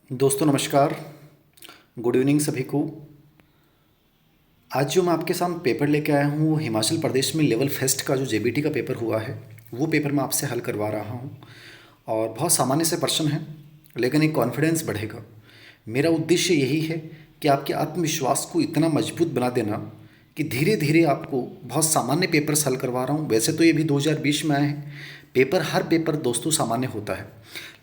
दोस्तों नमस्कार। Good evening सभी को। आज जो मैं आपके सामने पेपर लेके आया हूँ वो हिमाचल प्रदेश में लेवल फेस्ट का जो जेबीटी का पेपर हुआ है वो पेपर मैं आपसे हल करवा रहा हूँ। और बहुत सामान्य से प्रश्न हैं लेकिन एक कॉन्फिडेंस बढ़ेगा। मेरा उद्देश्य यही है कि आपके आत्मविश्वास को इतना मजबूत बना देना कि धीरे धीरे आपको बहुत सामान्य पेपर्स हल करवा रहा हूँ। वैसे तो ये भी 2020 में आए हैं पेपर, हर पेपर दोस्तों सामान्य होता है,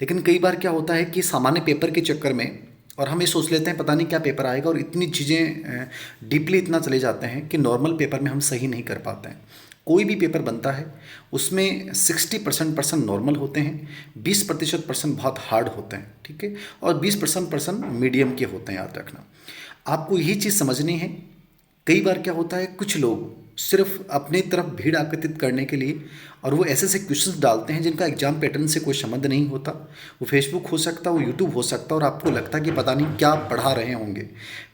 लेकिन कई बार क्या होता है कि सामान्य पेपर के चक्कर में और हम ये सोच लेते हैं पता नहीं क्या पेपर आएगा और इतनी चीज़ें डीपली इतना चले जाते हैं कि नॉर्मल पेपर में हम सही नहीं कर पाते हैं। कोई भी पेपर बनता है उसमें 60% नॉर्मल होते हैं, 20% पर्सन बहुत हार्ड होते हैं, ठीक है, और 20% पर्सन मीडियम के होते हैं। याद रखना, आपको यही चीज़ समझनी है। कई बार क्या होता है कुछ लोग सिर्फ अपनी तरफ भीड़ आकर्षित करने के लिए और वो ऐसे ऐसे क्वेश्चंस डालते हैं जिनका एग्जाम पैटर्न से कोई संबंध नहीं होता। वो फेसबुक हो सकता है, वो यूट्यूब हो सकता है, और आपको लगता है कि पता नहीं क्या पढ़ा रहे होंगे।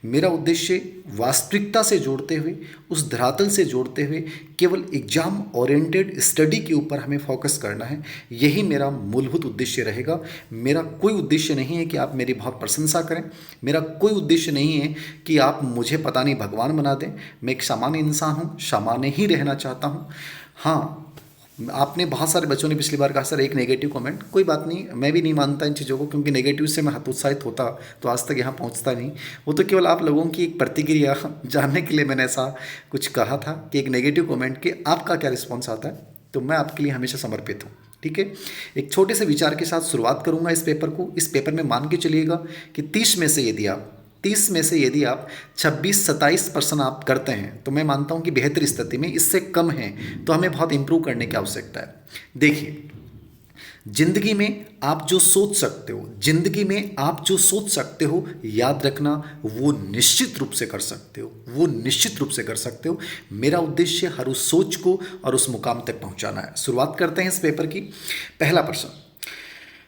मेरा उद्देश्य वास्तविकता से जोड़ते हुए, उस धरातल से जोड़ते हुए केवल एग्जाम ओरिएंटेड स्टडी के ऊपर हमें फोकस करना है। यही मेरा मूलभूत उद्देश्य रहेगा। मेरा कोई उद्देश्य नहीं है कि आप मेरी बहुत प्रशंसा करें, मेरा कोई उद्देश्य नहीं है कि आप मुझे पता नहीं भगवान बना दें। मैं एक सामान्य इंसान हूँ, सामान्य ही रहना चाहता हूँ। हाँ, आपने बहुत सारे बच्चों ने पिछली बार कहा सर एक नेगेटिव कमेंट, कोई बात नहीं, मैं भी नहीं मानता इन चीज़ों को, क्योंकि नेगेटिव से मैं हतोत्साहित होता तो आज तक यहाँ पहुँचता नहीं। वो तो केवल आप लोगों की एक प्रतिक्रिया जानने के लिए मैंने ऐसा कुछ कहा था कि एक नेगेटिव कमेंट के आपका क्या रिस्पॉन्स आता है, तो मैं आपके लिए हमेशा समर्पित हूँ। ठीक है, एक छोटे से विचार के साथ शुरुआत करूँगा इस पेपर को। इस पेपर में मान के चलिएगा कि 30 में से यदि आप 26-27% आप करते हैं तो मैं मानता हूं कि बेहतर स्थिति में। इससे कम है तो हमें बहुत इंप्रूव करने की आवश्यकता है। देखिए, जिंदगी में आप जो सोच सकते हो, जिंदगी में आप जो सोच सकते हो, याद रखना वो निश्चित रूप से कर सकते हो, वो निश्चित रूप से कर सकते हो। मेरा उद्देश्य हर उस सोच को और उस मुकाम तक पहुंचाना है। शुरुआत करते हैं इस पेपर की। पहला प्रश्न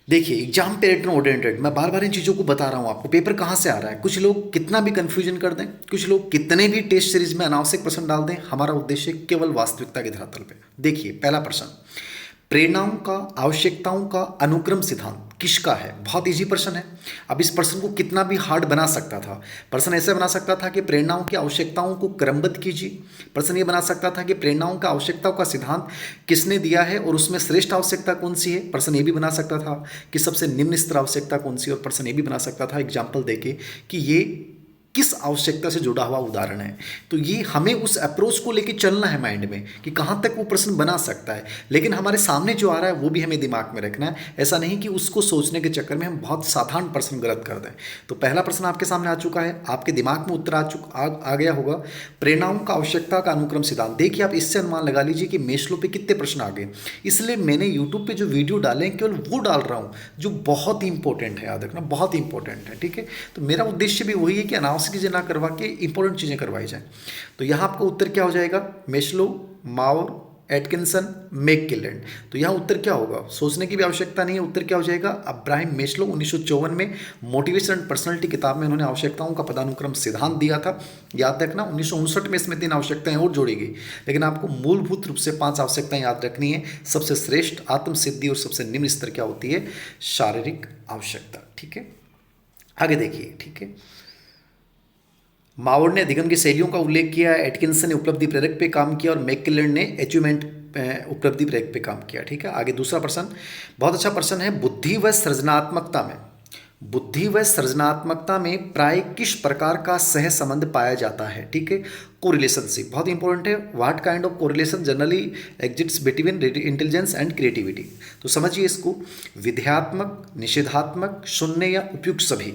देखिए, एग्जाम पैटर्न ओरिएंटेड, मैं बार बार इन चीज़ों को बता रहा हूँ आपको। पेपर कहाँ से आ रहा है, कुछ लोग कितना भी कंफ्यूजन कर दें, कुछ लोग कितने भी टेस्ट सीरीज में अनावश्यक प्रश्न डाल दें, हमारा उद्देश्य केवल वास्तविकता के धरातल पे। देखिए पहला प्रश्न, प्रेरणाओं का, आवश्यकताओं का अनुक्रम सिद्धांत किसका है? बहुत इजी प्रश्न है। अब इस प्रश्न को कितना भी हार्ड बना सकता था। प्रश्न ऐसे बना सकता था कि प्रेरणाओं की आवश्यकताओं को क्रमबद्ध कीजिए। प्रश्न ये बना सकता था कि प्रेरणाओं का आवश्यकताओं का सिद्धांत किसने दिया है और उसमें श्रेष्ठ आवश्यकता कौन सी है। प्रश्न ये भी बना सकता था कि सबसे निम्न स्तर आवश्यकता कौन सी है, और प्रश्न ये भी बना सकता था एग्जाम्पल देके कि ये किस आवश्यकता से जुड़ा हुआ उदाहरण है। तो ये हमें उस अप्रोच को लेके चलना है माइंड में कि कहाँ तक वो प्रश्न बना सकता है, लेकिन हमारे सामने जो आ रहा है वो भी हमें दिमाग में रखना है। ऐसा नहीं कि उसको सोचने के चक्कर में हम बहुत साधारण प्रश्न गलत कर दें। तो पहला प्रश्न आपके सामने आ चुका है, आपके दिमाग में उत्तर आ गया होगा। प्रेरणाओं का आवश्यकता का अनुक्रम सिद्धांत। देखिए, आप इससे अनुमान लगा लीजिए कि मेस्लो पे कितने प्रश्न आ गए। इसलिए मैंने यूट्यूब पे जो वीडियो डाले हैं केवल वो डाल रहा हूँ जो बहुत ही इंपॉर्टेंट है। याद रखना, बहुत ही इंपॉर्टेंट है। ठीक है, तो मेरा उद्देश्य भी वही है कि अनावश्यक चीज़ें ना करवा के इंपॉर्टेंट चीज़ें करवाई जाए। तो यहाँ आपका उत्तर क्या हो जाएगा? मेस्लो, माओर, एटकिंसन, मैकक्लेलन। तो यहाँ उत्तर क्या होगा? सोचने की भी आवश्यकता नहीं है। उत्तर क्या हो जाएगा? अब्राहम मेस्लो 1954 में मोटिवेशन एंड पर्सनालिटी किताब में उन्होंने आवश्यकताओं का पदानुक्रम सिद्धांत दिया था। याद रखना, 1959 में इसमें 3 आवश्यकताएं और जोड़ी गई, लेकिन आपको मूलभूत रूप से 5 आवश्यकताएं याद रखनी है। सबसे श्रेष्ठ, आत्मसिद्धि, और सबसे निम्न स्तर क्या होती है? शारीरिक आवश्यकता। ठीक है, आगे देखिए। ठीक है, मावोर ने अधिगम की शैलियों का उल्लेख किया, एटकिंसन ने उपलब्धि प्रेरक पे काम किया, और मैकक्लेलन ने अचीवमेंट उपलब्धि प्रेरक पे काम किया। ठीक है, आगे दूसरा प्रश्न, बहुत अच्छा प्रश्न है। बुद्धि व सृजनात्मकता में प्राय किस प्रकार का सह संबंध पाया जाता है? ठीक है, कोरिलेशनशिप बहुत इंपॉर्टेंट है। What kind of correlation generally exists between intelligence and creativity? तो समझिए इसको, विधेयात्मक, निषेधात्मक, शून्य या उपयुक्त सभी।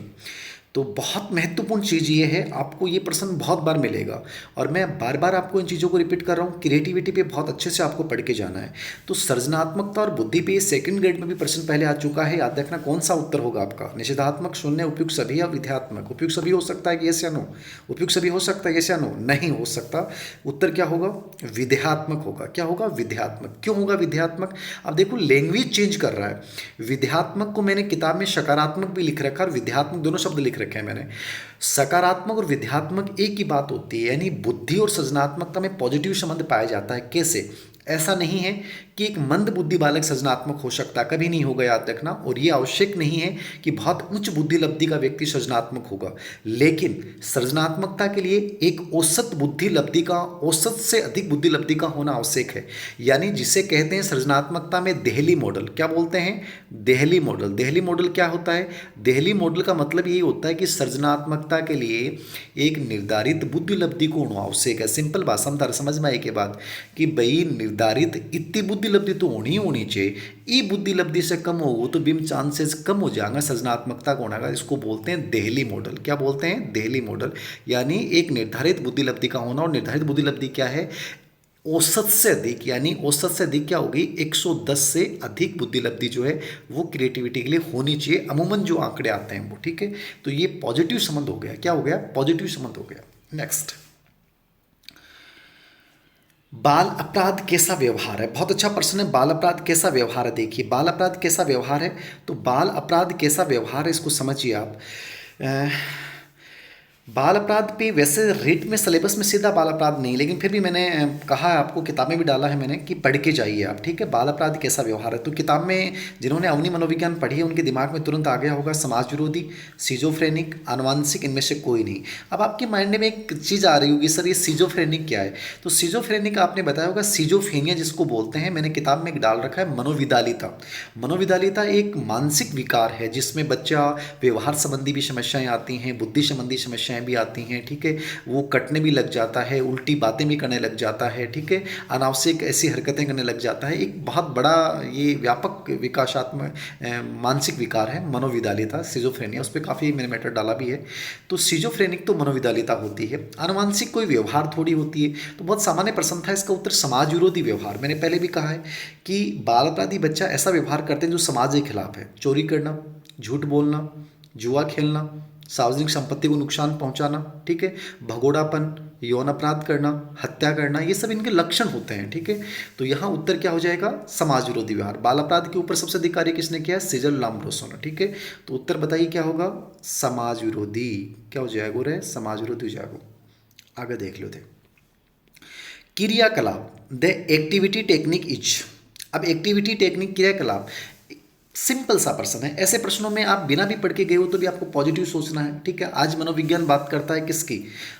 तो बहुत महत्वपूर्ण चीज़ ये है, आपको ये प्रश्न बहुत बार मिलेगा और मैं बार बार आपको इन चीज़ों को रिपीट कर रहा हूँ। क्रिएटिविटी पे बहुत अच्छे से आपको पढ़ के जाना है। तो सृजनात्मकता और बुद्धि पे सेकंड ग्रेड में भी प्रश्न पहले आ चुका है। याद रखना कौन सा उत्तर होगा आपका? निषेधात्मक, शून्य, उपयुक्त सभी या विध्यात्मक? उपयुक्त सभी हो सकता है कि यस या नो? उपयुक्त सभी हो सकता है यस या नो? नहीं हो सकता। उत्तर क्या होगा? विध्यात्मक होगा। क्या होगा? विध्यात्मक। क्यों होगा विध्यात्मक? अब देखो, लैंग्वेज चेंज कर रहा है। विध्यात्मक को मैंने किताब में सकारात्मक भी लिख रखा है और विध्यात्मक दोनों शब्द लिख रखे हैं मैंने। सकारात्मक और विध्यात्मक एक ही बात होती है, यानी बुद्धि और सृजनात्मकता में पॉजिटिव संबंध पाया जाता है। कैसे? ऐसा नहीं है कि एक मंद बुद्धि बालक सृजनात्मक हो सकता है, कभी नहीं होगा, याद रखना। और ये आवश्यक नहीं है कि बहुत उच्च बुद्धि लब्धि का व्यक्ति सृजनात्मक होगा, लेकिन सृजनात्मकता के लिए एक औसत बुद्धि लब्धि का, औसत से अधिक बुद्धि लब्धि का होना आवश्यक है। यानी जिसे कहते हैं सृजनात्मकता में देहली मॉडल, क्या बोलते हैं, देहली मॉडल। देहली मॉडल क्या होता है, देहली मॉडल का मतलब यही होता है कि सृजनात्मकता के लिए एक निर्धारित बुद्धि लब्धि को होना आवश्यक है। सिंपल भाषा में समझ में आई के बाद कि भाई निर्धारित इतनी बुद्धि लब्धि तो होनी चाहिए, ई बुद्धि लब्धि से कम हो तो बिम चांसेस कम हो जाएगा सृजनात्मकता को होने का। इसको बोलते हैं देहली मॉडल। क्या बोलते हैं, देहली मॉडल। यानी एक निर्धारित बुद्धि लब्धि का होना, और निर्धारित बुद्धि लब्धि क्या है, औसत से अधिक। यानी औसत से अधिक क्या होगी, 110 से अधिक बुद्धि लब्धि जो है वो क्रिएटिविटी के लिए होनी चाहिए, अमूमन जो आंकड़े आते हैं वो। ठीक है, तो ये पॉजिटिव संबंध हो गया। क्या हो गया, पॉजिटिव संबंध हो गया। नेक्स्ट, बाल अपराध कैसा व्यवहार है। बहुत अच्छा प्रश्न है, बाल अपराध कैसा व्यवहार है। देखिए बाल अपराध कैसा व्यवहार है, तो बाल अपराध कैसा व्यवहार है इसको समझिए आप। बाल अपराध पे वैसे रेट में सिलेबस में सीधा बाल अपराध नहीं, लेकिन फिर भी मैंने कहा है आपको, किताब में भी डाला है मैंने कि पढ़ के जाइए आप। ठीक है, बाल अपराध कैसा व्यवहार है, तो किताब में जिन्होंने अवनी मनोविज्ञान पढ़ी है उनके दिमाग में तुरंत आ गया होगा समाज विरोधी, सिजोफ्रेनिक, आनुवांशिक, इनमें से कोई नहीं। अब आपके माइंड में एक चीज़ आ रही होगी, सर ये सिजोफ्रेनिक क्या है। तो सिजोफ्रेनिक आपने बताया होगा सिजोफेनिया जिसको बोलते हैं, मैंने किताब में डाल रखा है मनोविदालिता। मनोविदालिता एक मानसिक विकार है जिसमें बच्चा व्यवहार संबंधी भी समस्याएं आती हैं, बुद्धि संबंधी समस्याएं भी आती हैं। ठीक है, वो कटने भी लग जाता है, उल्टी बातें भी करने लग जाता है। ठीक है, अनावश्यक ऐसी हरकतें करने लग जाता है। एक बहुत बड़ा ये व्यापक विकासात्मक मानसिक विकार है मनोविदालिता, सिजोफ्रेनिया। उस पर काफ़ी मैंने मैटर डाला भी है। तो सिजोफ्रेनिक तो मनोविदालिता होती है, आनुवांशिक कोई व्यवहार थोड़ी होती है। तो बहुत सामान्य प्रश्न था, इसका उत्तर समाज विरोधी व्यवहार। मैंने पहले भी कहा है कि बाल अपराधी बच्चा ऐसा व्यवहार करते हैं जो समाज के खिलाफ है। चोरी करना, झूठ बोलना, जुआ खेलना, सार्वजनिक संपत्ति को नुकसान पहुंचाना, ठीक है, भगोड़ापन, यौन अपराध करना, हत्या करना, ये सब इनके लक्षण होते हैं। ठीक है, तो यहाँ उत्तर क्या हो जाएगा, समाज विरोधी व्यवहार। बाल अपराध के ऊपर सबसे अधिक कार्य किसने किया, सीजर लाम्ब्रोसो ने। ठीक है, तो उत्तर बताइए क्या होगा, समाज विरोधी। क्या हो जाएगा रे, समाज विरोधी हो जाएगा। आगे देख लो थे क्रियाकलाप, द एक्टिविटी टेक्निक इज। अब एक्टिविटी टेक्निक क्रियाकलाप सिंपल सा प्रश्न है। ऐसे प्रश्नों में आप बिना भी पढ़ के गए हो तो भी आपको पॉजिटिव सोचना है। ठीक है, आज मनोविज्ञान बात करता है किसकी,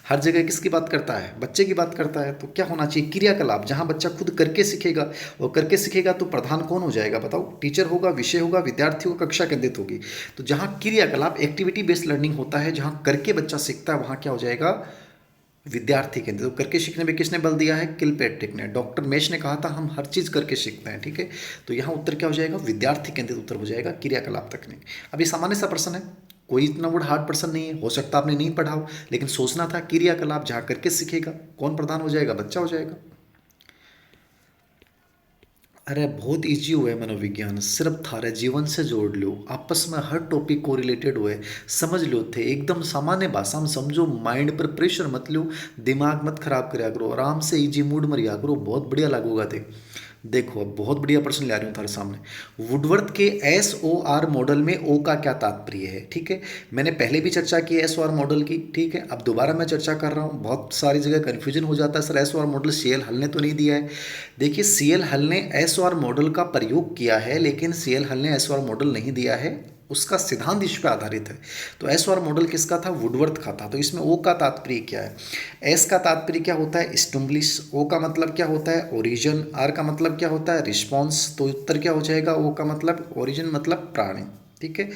हर जगह किसकी बात करता है, बच्चे की बात करता है। तो क्या होना चाहिए, क्रियाकलाप, जहां बच्चा खुद करके सीखेगा। और करके सीखेगा तो प्रधान कौन हो जाएगा बताओ, टीचर होगा, विषय होगा, विद्यार्थी होगा, कक्षा केंद्रित होगी। तो जहां क्रियाकलाप एक्टिविटी बेस्ड लर्निंग होता है, जहां करके बच्चा सीखता है, वहां क्या हो जाएगा, विद्यार्थी केंद्रित। तो करके सीखने में किसने बल दिया है, किलपैट्रिक ने। डॉक्टर मेश ने कहा था हम हर चीज़ करके सीखते हैं। ठीक है, तो यहाँ उत्तर क्या हो जाएगा, विद्यार्थी केंद्रित उत्तर हो जाएगा, क्रियाकलाप तकनीक। अब ये सामान्य सा प्रश्न है, कोई इतना बड़ा हार्ड प्रश्न नहीं है। हो सकता है आपने नहीं पढ़ा हो, लेकिन सोचना था क्रियाकलाप जहाँ करके सीखेगा कौन प्रधान हो जाएगा, बच्चा हो जाएगा। अरे बहुत इजी हुआ है मनोविज्ञान, सिर्फ थारे जीवन से जोड़ लो, आपस में हर टॉपिक को रिलेटेड हुए समझ लो थे, एकदम सामान्य भाषा में समझो, माइंड पर प्रेशर मत लो, दिमाग मत खराब कराया करो, आराम से इजी मूड में रिया करो, बहुत बढ़िया लागूगा थे। देखो अब बहुत बढ़िया प्रश्न ला रही हूँ तुम्हारे सामने। वुडवर्थ के SOR मॉडल में ओ का क्या तात्पर्य है। ठीक है, मैंने पहले भी चर्चा की SOR मॉडल की। ठीक है, अब दोबारा मैं चर्चा कर रहा हूँ। बहुत सारी जगह कन्फ्यूजन हो जाता है, सर SOR मॉडल CL हल ने तो नहीं दिया है। देखिए CL हल ने SOR मॉडल का प्रयोग किया है, लेकिन CL हल ने SOR मॉडल नहीं दिया है, उसका सिद्धांत इस पर आधारित है। तो SOR मॉडल किसका था, वुडवर्थ का था। तो इसमें ओ का तात्पर्य क्या है, एस का तात्पर्य क्या होता है, स्टिमुलस, ओ का मतलब क्या होता है, ओरिजिन, आर का मतलब क्या होता है, रिस्पॉन्स। तो उत्तर क्या हो जाएगा, ओ का मतलब ओरिजिन मतलब प्राणी। ठीक है,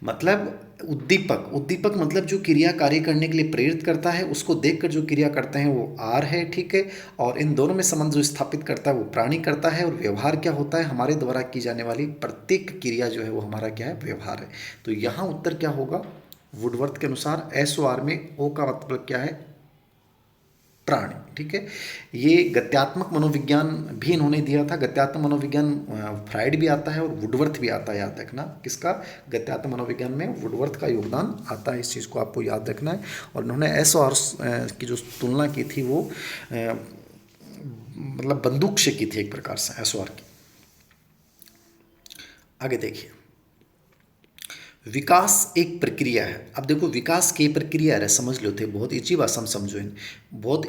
मतलब उद्दीपक, उद्दीपक मतलब जो क्रिया कार्य करने के लिए प्रेरित करता है, उसको देखकर जो क्रिया करते हैं वो आर है। ठीक है, और इन दोनों में संबंध जो स्थापित करता है वो प्राणी करता है। और व्यवहार क्या होता है, हमारे द्वारा की जाने वाली प्रत्येक क्रिया जो है वो हमारा क्या है, व्यवहार है। तो यहाँ उत्तर क्या होगा, वुडवर्थ के अनुसार SOR में ओ का मतलब क्या है, प्राणी। ठीक है, ये गत्यात्मक मनोविज्ञान भी इन्होंने दिया था। गत्यात्मक मनोविज्ञान फ्राइड भी आता है और वुडवर्थ भी आता है, याद रखना किसका, गत्यात्मक मनोविज्ञान में वुडवर्थ का योगदान आता है, इस चीज़ को आपको याद रखना है। और इन्होंने SOR की जो तुलना की थी वो मतलब बंदूक से की थी एक प्रकार से SOR की। आगे देखिए, विकास एक प्रक्रिया है। अब देखो विकास की प्रक्रिया है, समझ लो थे, बहुत इजी भाषा में समझो इन, बहुत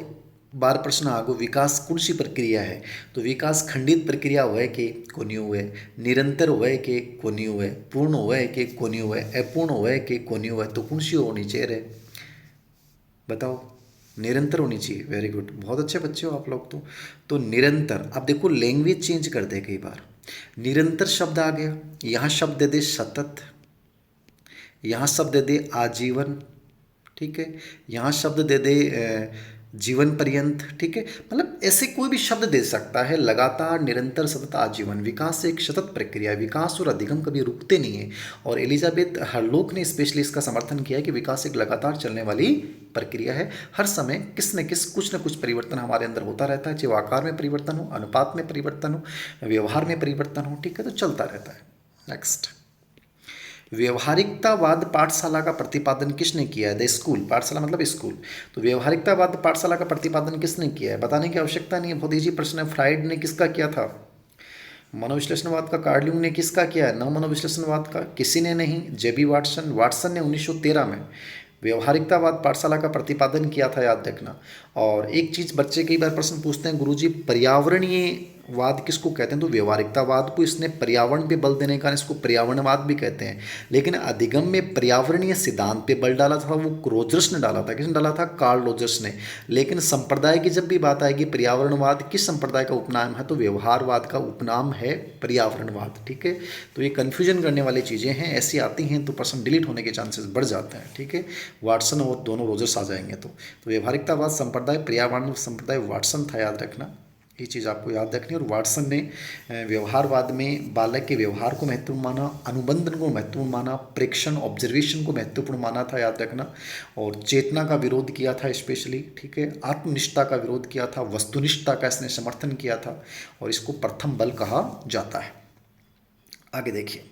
बार प्रश्न आगो विकास कौन-सी प्रक्रिया है? तो विकास खंडित प्रक्रिया होवे के कोनी होवे, निरंतर होवे के कोनी होवे, पूर्ण होवे के कोनी होवे, अपूर्ण होवे के कोनी होवे, तो कौन-सी होनी चाहिए रे? बताओ। निरंतर होनी चाहिए। वेरी गुड, बहुत अच्छे बच्चे हो आप लोग तो निरंतर। अब देखो लैंग्वेज चेंज कर दे कई बार। निरंतर शब्द आ गया, यहाँ शब्द दे दे सतत, यहाँ शब्द दे दे आजीवन, ठीक है, यहाँ शब्द दे दे जीवन पर्यंत, ठीक है, मतलब ऐसे कोई भी शब्द दे सकता है। लगातार, निरंतर, सतत, आजीवन। विकास एक सतत प्रक्रिया है, विकास और अधिगम कभी रुकते नहीं है। और एलिजाबेथ हरलोक ने स्पेशली इसका समर्थन किया है कि विकास एक लगातार चलने वाली प्रक्रिया है। हर समय किस न किस कुछ न कुछ परिवर्तन हमारे अंदर होता रहता है, चाहे वो आकार में परिवर्तन हो, अनुपात में परिवर्तन हो, व्यवहार में परिवर्तन हो, ठीक है, तो चलता रहता है। नेक्स्ट, व्यवहारिकतावाद पाठशाला का प्रतिपादन किसने किया है? द स्कूल, पाठशाला मतलब स्कूल। तो व्यवहारिकतावाद पाठशाला का प्रतिपादन किसने किया है? बताने की आवश्यकता नहीं है, बहुत ईजी प्रश्न है। फ्राइड ने किसका किया था? मनोविश्लेषणवाद का। कार्ल यूंग ने किसका किया है? न मनोविश्लेषणवाद का। किसी ने नहीं, जेबी वाटसन। वाटसन ने 1913 में व्यवहारिकतावाद पाठशाला का प्रतिपादन किया था, याद रखना। और एक चीज़ बच्चे कई बार प्रश्न पूछते हैं, गुरुजी पर्यावरणीय वाद किसको कहते हैं? तो व्यवहारिकतावाद को इसने पर्यावरण पे बल देने का इसको पर्यावरणवाद भी कहते हैं। लेकिन अधिगम में पर्यावरणीय सिद्धांत पे बल डाला था वो रोजर्स ने डाला था। किसने डाला था? कार्ल रोजर्स ने। लेकिन संप्रदाय की जब भी बात आएगी, पर्यावरणवाद किस संप्रदाय का उपनाम है? तो व्यवहारवाद का उपनाम है पर्यावरणवाद, ठीक है। तो ये कन्फ्यूजन करने वाली चीज़ें हैं, ऐसी आती हैं तो प्रश्न डिलीट होने के चांसेस बढ़ जाते हैं, ठीक है। वाटसन और दोनों रोजर्स आ जाएंगे तो व्यवहारिकतावाद संप्रदाय, पर्यावरण संप्रदाय वाटसन था, याद रखना। ये चीज़ आपको याद रखनी है। और वाटसन ने व्यवहारवाद में बालक के व्यवहार को महत्वपूर्ण माना, अनुबंधन को महत्वपूर्ण माना, प्रेक्षण ऑब्जर्वेशन को महत्वपूर्ण माना था, याद रखना। और चेतना का विरोध किया था स्पेशली, ठीक है। आत्मनिष्ठता का विरोध किया था, वस्तुनिष्ठता का इसने समर्थन किया था और इसको प्रथम बल कहा जाता है। आगे देखिए,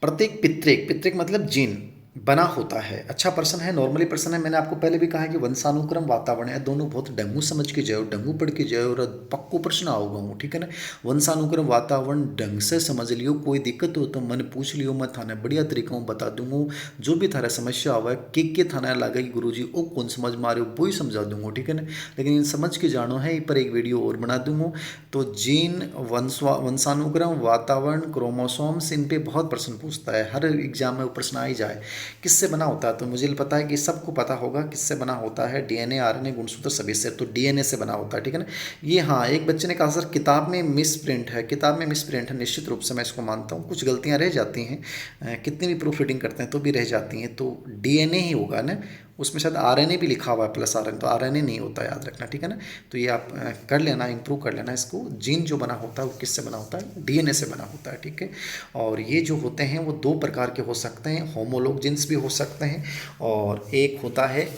प्रत्येक पितृक, पितृक मतलब जीन बना होता है। अच्छा प्रश्न है, नॉर्मली प्रश्न है। मैंने आपको पहले भी कहा है कि वंशानुक्रम वातावरण है, दोनों बहुत डंगू समझ के जाओ, डंगू पढ़ के जाओ और पक्को प्रश्न आओगा हूँ, ठीक है ना। वंशानुक्रम वातावरण ढंग से समझ लियो, कोई दिक्कत हो तो मन पूछ लियो, मैं थाने बढ़िया तरीका बता दूंगा। जो भी थारा समस्या आवा है के थाना लगेगी गुरुजी वो कौन समझ मारे वो ही समझा दूंगा, ठीक है ना। लेकिन इन समझ के जानो है, पर एक वीडियो और बना दूंगा। तो जीन, वंशानुक्रम, वातावरण, क्रोमोसोम्स, इन पे बहुत प्रश्न पूछता है, हर एग्जाम में वो प्रश्न आ ही जाए। किससे बना होता है? तो मुझे पता है कि सबको पता होगा किससे बना होता है। डीएनए, आरएनए, गुणसूत्र सभी से, तो डीएनए से बना होता है, ठीक है ना। ये हाँ, एक बच्चे ने कहा सर किताब में मिस प्रिंट है, किताब में मिस प्रिंट है, निश्चित रूप से मैं इसको मानता हूँ, कुछ गलतियाँ रह जाती हैं, कितनी भी प्रूफ रीडिंग करते हैं तो भी रह जाती हैं, तो डीएनए ही होगा ना। उसमें शायद आरएनए भी लिखा हुआ है प्लस आरएनए, तो आरएनए नहीं होता, याद रखना, ठीक है ना। तो ये आप कर लेना, इंप्रूव कर लेना इसको। जीन जो बना होता है वो किससे बना होता है? डीएनए से बना होता है, ठीक है। और ये जो होते हैं वो दो प्रकार के हो सकते हैं, होमोलॉग जीन्स भी हो सकते हैं और एक होता है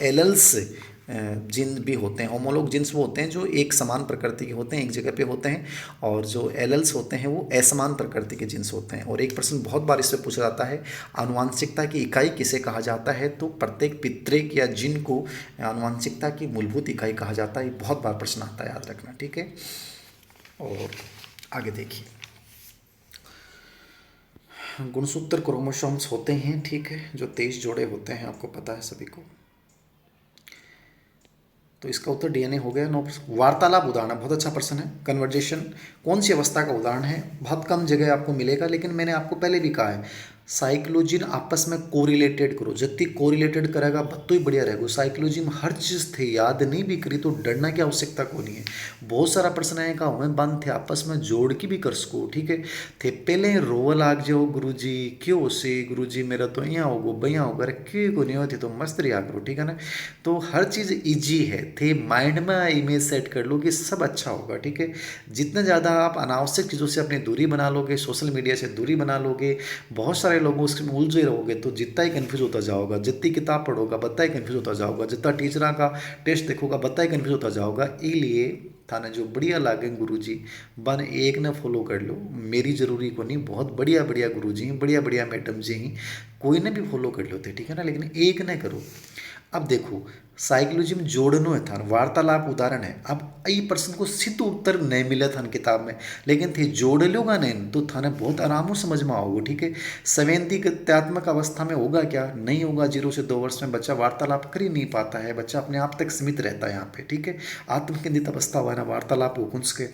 एलल्स जीन भी होते हैं। होमोलॉग जीन्स वो होते हैं जो एक समान प्रकृति के होते हैं, एक जगह पे होते हैं, और जो एलल्स होते हैं वो असमान प्रकृति के जीन्स होते हैं। और एक प्रश्न बहुत बार इससे पूछा जाता है, आनुवांशिकता की इकाई किसे कहा जाता है? तो प्रत्येक पितृक या जीन को आनुवांशिकता की मूलभूत इकाई कहा जाता है। ये बहुत बार प्रश्न आता है, याद रखना, ठीक है। और आगे देखिए, गुणसूत्र क्रोमोसोम्स होते हैं, ठीक है, जो 23 जोड़े होते हैं, आपको पता है सभी को। तो इसका उत्तर डीएनए हो गया। नो। वार्तालाप उदाहरण, बहुत अच्छा प्रश्न है। कन्वर्जेशन कौन सी अवस्था का उदाहरण है? बहुत कम जगह आपको मिलेगा, लेकिन मैंने आपको पहले भी कहा है, साइक्लोजिन आपस में कोरिलेटेड करो, जितनी कोरिलेटेड करेगा बत्तो ही बढ़िया रहेगा। साइक्लोजिन हर चीज़ थे, याद नहीं भी करी तो डरना की आवश्यकता को नहीं है। बहुत सारा प्रश्न है का हमें बंद थे, आपस में जोड़ के भी कर सको, ठीक है। थे पहले रोव लाग जाओ गुरुजी क्यों से, गुरुजी मेरा तो यहाँ होगो बया होगा, अरे क्यों को नहीं होती तो मस्त रिया करो, ठीक है ना। तो हर चीज़ ईजी है, थे माइंड में इमेज सेट कर लो कि सब अच्छा होगा, ठीक है। जितना ज़्यादा आप अनावश्यक चीज़ों से अपनी दूरी बना लोगे, सोशल मीडिया से दूरी बना लोगे, बहुत सारे लोगों उसमें उलझे रहोगे, तो जितना ही कन्फ्यूज होता जाओगा। जितनी किताब पढ़ोगा बत्ता ही कन्फ्यूज होता जाओगा, जितना टीचर का टेस्ट देखोगा बत्ता ही कन्फ्यूज होता जाओगा। इसलिए थाने जो बढ़िया लागे गुरुजी बन एक न फॉलो कर लो, मेरी जरूरी को नहीं, बहुत बढ़िया बढ़िया गुरुजी हैं, बढ़िया बढ़िया मैडम जी हैं, कोई ने भी फॉलो कर लो थे, ठीक है ना, लेकिन एक ने करो। अब देखो साइकोलॉजी में जोड़नो है था, वार्तालाप उदाहरण है। अब ई प्रश्न को सीधो उत्तर नहीं मिला था किताब में, लेकिन थे जोड़ लोगा नहीं तो थाने बहुत आराम से समझ में आओगे, ठीक है। संवेदीकत्यात्मक अवस्था में होगा क्या, नहीं होगा। 0 से 2 वर्ष में बच्चा वार्तालाप कर ही नहीं पाता है, बच्चा अपने आप तक सीमित रहता है यहाँ पे, ठीक है। आत्मकेंद्रित अवस्था हुआ ना वार्तालाप हो कुंस के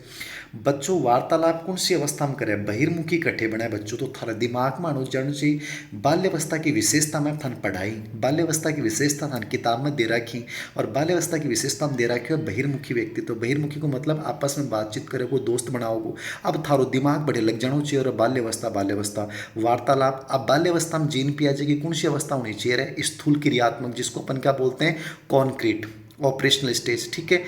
बच्चों, वार्तालाप कौन सी अवस्था में करे, बहिर्मुखी कट्ठे बनाए बच्चों, तो थारे दिमाग में अनुजन चाहिए बाल्यावस्था की विशेषता में थान पढ़ाई, बाल्यावस्था की विशेषता थान किताब में दे रखी, और बाल्यावस्था की विशेषता में दे रखी है बहिर्मुखी व्यक्ति। तो बहिर्मुखी को मतलब आपस में बातचीत करे को, दोस्त बनाओ। अब थारो दिमाग बड़े लग जाना चाहिए। और बाल्यावस्था वार्तालाप। अब बाल्यावस्था में जीन पियाजे की कौन सी अवस्था होनी चाहिए, स्थूल क्रियात्मक, जिसको अपन क्या बोलते हैं, कॉन्क्रीट ऑपरेशनल स्टेज, ठीक है।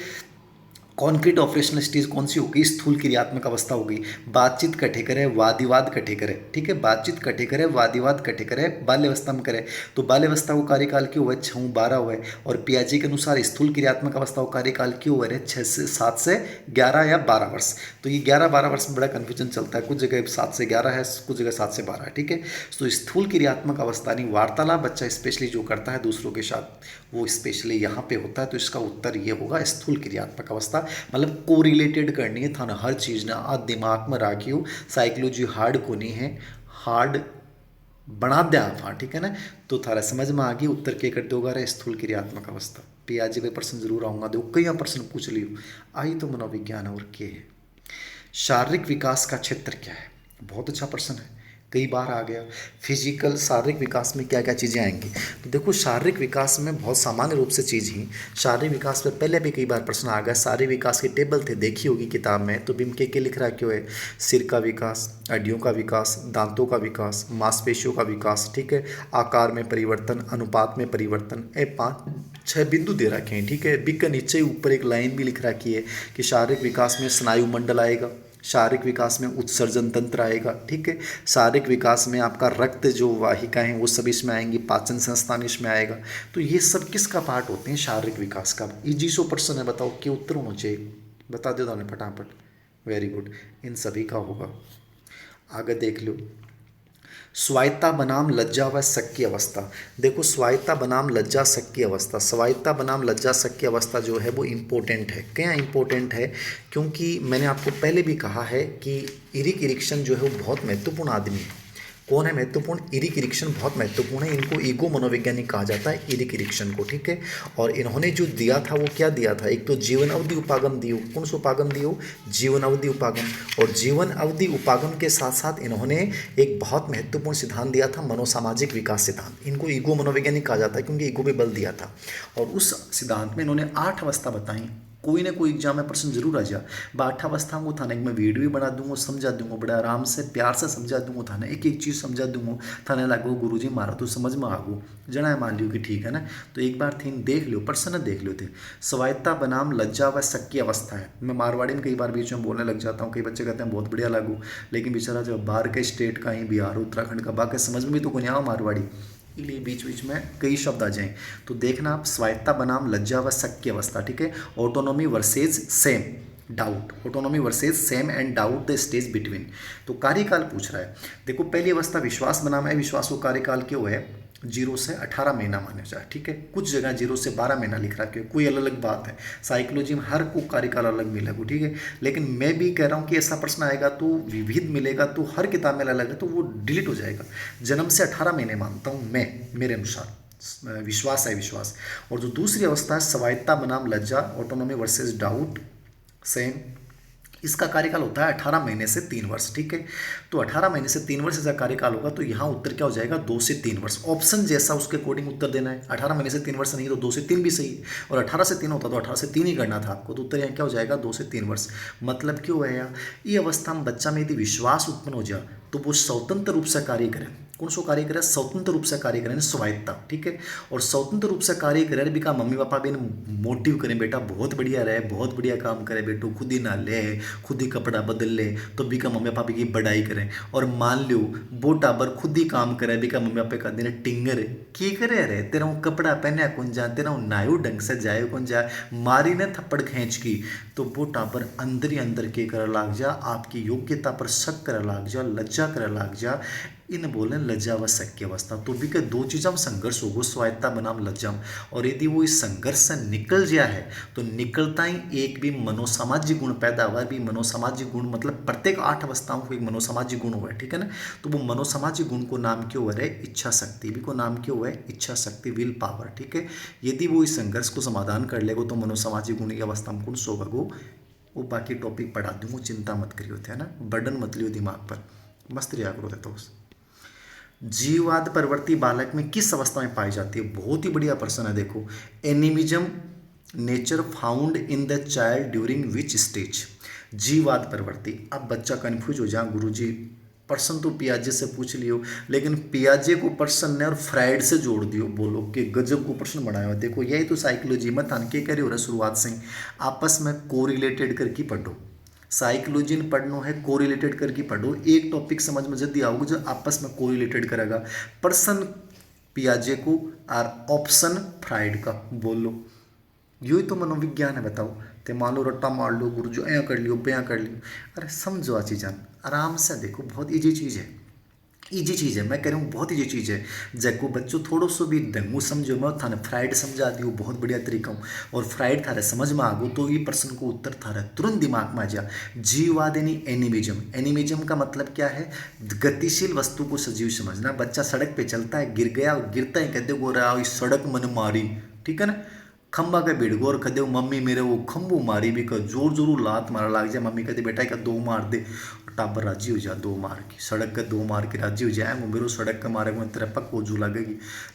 कॉन्क्रीट ऑपरेशनल स्टेज कौन सी होगी, स्थूल क्रियात्मक अवस्था होगी। बातचीत कठे करे, वादिवाद कठे करे, ठीक है। बातचीत कठे करे, वादिवाद कठे करे, बाल्यावस्था में करे। तो बाल्यावस्था को कार्यकाल क्यों हुआ 6-12 हुए, और पियाजे के अनुसार स्थूल क्रियात्मक अवस्था को कार्यकाल क्यों हुआ है 7 से 11 या 12 वर्ष। तो ये 11-12 वर्ष में बड़ा कन्फ्यूजन चलता है, कुछ जगह 7 से 11 है, कुछ जगह 7 से 12 है, ठीक है। तो स्थूल क्रियात्मक अवस्था नहीं, वार्तालाप बच्चा स्पेशली जो करता है दूसरों के साथ, वो स्पेशली यहाँ पे होता है। तो इसका उत्तर ये होगा स्थूल क्रियात्मक अवस्था। मतलब को रिलेटेड करनी है थाना हर चीज़ ना, आज दिमाग में राखियो। साइकोलॉजी हार्ड को नहीं है, हार्ड बना दे आप, हाँ ठीक है ना। तो थारा समझ में आ गई, उत्तर के कर दोगा रे स्थूल क्रियात्मक अवस्था। पियाजी पे प्रश्न जरूर आऊँगा, दो कई प्रश्न पूछ लियो। आई तो मनोविज्ञान और के है। शारीरिक विकास का क्षेत्र क्या है, बहुत अच्छा प्रश्न है, कई बार आ गया। फिजिकल शारीरिक विकास में क्या क्या चीज़ें आएंगी, तो देखो शारीरिक विकास में बहुत सामान्य रूप से चीज़ ही, शारीरिक विकास में पहले भी कई बार प्रश्न आ गया। शारीरिक विकास के टेबल थे, देखी होगी किताब में। तो बिम के लिख रहा क्यों है, सिर का विकास, हड्डियों का विकास, दांतों का विकास, मांसपेशियों का विकास, ठीक है। आकार में परिवर्तन, अनुपात में परिवर्तन, 5-6 बिंदु दे रखे हैं, ठीक है। बिग के नीचे ऊपर एक लाइन भी लिख रखी है कि शारीरिक विकास में स्नायु मंडल आएगा, शारीरिक विकास में उत्सर्जन तंत्र आएगा, ठीक है। शारीरिक विकास में आपका रक्त जो वाहिका है वो सब इसमें आएंगी, पाचन संस्थान इसमें आएगा। तो ये सब किसका पार्ट होते हैं, शारीरिक विकास का। इजी 100% है, बताओ क्या उत्तर होना चाहिए, बता दो दाने फटाफट। वेरी गुड, इन सभी का होगा। आगे देख लो, स्वायत्ता बनाम लज्जा व शक की अवस्था। देखो स्वायत्ता बनाम लज्जा शक की अवस्था, स्वायत्ता बनाम लज्जा शक की अवस्था जो है वो इम्पोर्टेंट है। क्या इम्पोर्टेंट है, क्योंकि मैंने आपको पहले भी कहा है कि इरिक इरिक्शन जो है वो बहुत महत्वपूर्ण आदमी है। कौन है महत्वपूर्ण, इरिक इरिक्शन बहुत महत्वपूर्ण है। इनको ईगो मनोवैज्ञानिक कहा जाता है, इरिक इरिक्शन को, ठीक है। और इन्होंने जो दिया था वो क्या दिया था, एक तो जीवन अवधि उपागम दियो। कौन सा उपागम दियो, जीवन अवधि उपागम। और जीवन अवधि उपागम के साथ साथ इन्होंने एक बहुत महत्वपूर्ण सिद्धांत दिया था, मनोसामाजिक विकास सिद्धांत। इनको ईगो मनोवैज्ञानिक कहा जाता है क्योंकि ईगो पे बल दिया था। और उस सिद्धांत में इन्होंने 8 अवस्था बताई। कोई ना कोई एग्जाम में प्रश्न जरूर आ जा। 8 अवस्था को थाने मैं वीडियो भी बना दूंगा, समझा दूंगा, बड़ा आराम से प्यार से समझा दूंगा थाने, एक एक चीज़ समझा दूंगा थाने। लागो गुरु जी मारा तो समझ में आगो जना मान लियो कि ठीक है ना। तो एक बार थीन देख लो, प्रश्न देख लो थे। स्वायत्ता बनाम लज्जा व शक की अवस्था है। मैं मारवाड़ी में कई बार बीच में बोलने लग जाता हूँ, कई बच्चे कहते हैं बहुत बढ़िया लागू, लेकिन बेचारा जब बाहर के स्टेट का ही, बिहार उत्तराखंड का, बाकी समझ में भी तो कोई आओ मारवाड़ी, इसलिए बीच बीच में कई शब्द आ जाएं। तो देखना आप, स्वायत्ता बनाम लज्जा व शक की अवस्था, ठीक है। Autonomy versus same doubt, autonomy versus same and doubt the stage between. तो कार्यकाल पूछ रहा है। देखो पहली अवस्था विश्वास बनाम अविश्वास को कार्यकाल क्यों है, 0 से 18 महीना माने जाए, ठीक है। कुछ जगह 0 से 12 महीना लिख रहा है, कोई अलग अलग बात है। साइकोलॉजी में हर को कार्यकाल अलग मिलेगा, ठीक है। लेकिन मैं भी कह रहा हूँ कि ऐसा प्रश्न आएगा तो विविध मिलेगा, तो हर किताब में अलग है, तो वो डिलीट हो जाएगा। जन्म से 18 महीने मानता हूँ मैं, मेरे अनुसार विश्वास है विश्वास। और जो दूसरी अवस्था है स्वायत्ता बनाम लज्जा, ऑटोनॉमी वर्सेस डाउट सेम, इसका कार्यकाल होता है 18 महीने से 3 वर्ष, ठीक है। तो 18 महीने से 3 वर्ष ऐसा कार्यकाल होगा, तो यहाँ उत्तर क्या हो जाएगा, 2 से 3 वर्ष। ऑप्शन जैसा उसके अकॉर्डिंग उत्तर देना है। 18 महीने से 3 वर्ष नहीं तो 2 से 3 भी सही है, और 18 से 3 होता तो 18 से 3 ही करना था आपको। तो उत्तर यहाँ क्या हो जाएगा, 2 से 3 वर्ष। मतलब क्यों है यार, ये अवस्था में बच्चा में यदि विश्वास उत्पन्न हो जाए तो वो स्वतंत्र रूप से कार्य करे। कौन सा कार्य करे, स्वतंत्र रूप से कार्य करें, स्वायत्ता, ठीक है। और स्वतंत्र रूप से कार्य करे भी का मम्मी पापा भी मोटिव करें, बेटा बहुत बढ़िया रहे, बहुत बढ़िया काम करे बेटो, खुद ही ना ले, खुद ही कपड़ा बदल ले, तो भी का मम्मी पापा की बढ़ाई करें। और मान लो वो टाबर खुद ही काम करे भी का मम्मी पापा का दिन टिंगर की करे रे, तेरा कपड़ा पहने कौन जा, तेरा नायु ढंग से जाए कौन जा, मारी ने थप्पड़ खींच की, तो वो टाबर अंदर ही अंदर के कर लाग जा, आपकी योग्यता पर शक कर लाग जा, लज्जा कर लाग जा, इन बोले लज्जा व शक्य अवस्था। तो भी के दो चीज़ में संघर्ष होगो, स्वायत्ता बनाम लज्जा। और यदि वो इस संघर्ष से निकल गया है तो निकलता ही एक भी मनोसामाजिक गुण पैदा हुआ। भी मनोसामाजिक गुण मतलब प्रत्येक 8 अवस्थाओं को एक मनोसामाजिक गुण हुआ है, ठीक है ना। तो वो मनोसामाजिक गुण को नाम क्यों हुआ है? इच्छा शक्ति। भी को नाम क्यों हुआ है? इच्छा शक्ति, विल पावर, ठीक है। यदि वो इस संघर्ष को समाधान कर लेगा तो मनोसामाजिक गुण की अवस्था में कौन सोगा वो बाकी टॉपिक पढ़ा दूँ, चिंता मत करियो थे, है ना। बर्डन मत लियो दिमाग पर, मस्त रिया करो तो। जीववाद प्रवृत्ति बालक में किस अवस्था में पाई जाती है? बहुत ही बढ़िया प्रश्न है। देखो, animism nature found in the child during which stage? जीववाद प्रवृत्ति। अब बच्चा कंफ्यूज हो जा, गुरुजी प्रश्न तो पियाजे से पूछ लियो, लेकिन पियाजे को प्रश्न ने और फ्राइड से जोड़ दियो। बोलो कि गजब को प्रश्न बनाया। देखो यही तो साइकोलॉजी में थान के करे हो रहा शुरुआत से ही, आपस में कोरिलेटेड करके पढ़ो। साइकोलॉजी में पढ़ना है कोरिलेटेड करके पढ़ो। एक टॉपिक समझ में जल्दी आओगे जो आपस में कोरिलेटेड करेगा। पर्सन पियाजे को और ऑप्शन फ्राइड का। बोलो यही तो मनोविज्ञान है। बताओ ते मान लो रट्टा मार लो, गुरु जो ऐ कर लियो ब्याँ कर लियो। अरे समझो आ चीज़ान आराम से। देखो बहुत ईजी चीज़ है, ईजी चीज़ है। मैं कह रहा हूँ बहुत ईजी चीज़ है। जैको बच्चों थोड़ो सो भी ढंगू समझो, मैं थाने फ्राइड समझा दी बहुत बढ़िया तरीका हूँ, और फ्राइड थारे समझ में आ गो तो ये प्रश्न को उत्तर थारे तुरंत दिमाग में आ जा। जीववाद यानी एनिमिज्म। एनिमिज्म का मतलब क्या है? गतिशील वस्तु को सजीव समझना। बच्चा सड़क पे चलता है, गिर गया, गिरता है, कहते गो रहा सड़क मन मारी, ठीक है ना। खंबा के भिड़ गो और कदे मम्मी मेरे वो खंबू मारी भी कर जोर जोर लात मारा लाग जाए। मम्मी कहते बेटा का दो मार दे, टाबर राजी हो जा दो मार की, सड़क का दो मार के राजी हो जाए। मेरे सड़क का मारे तेरा पक्को जू लगेगी।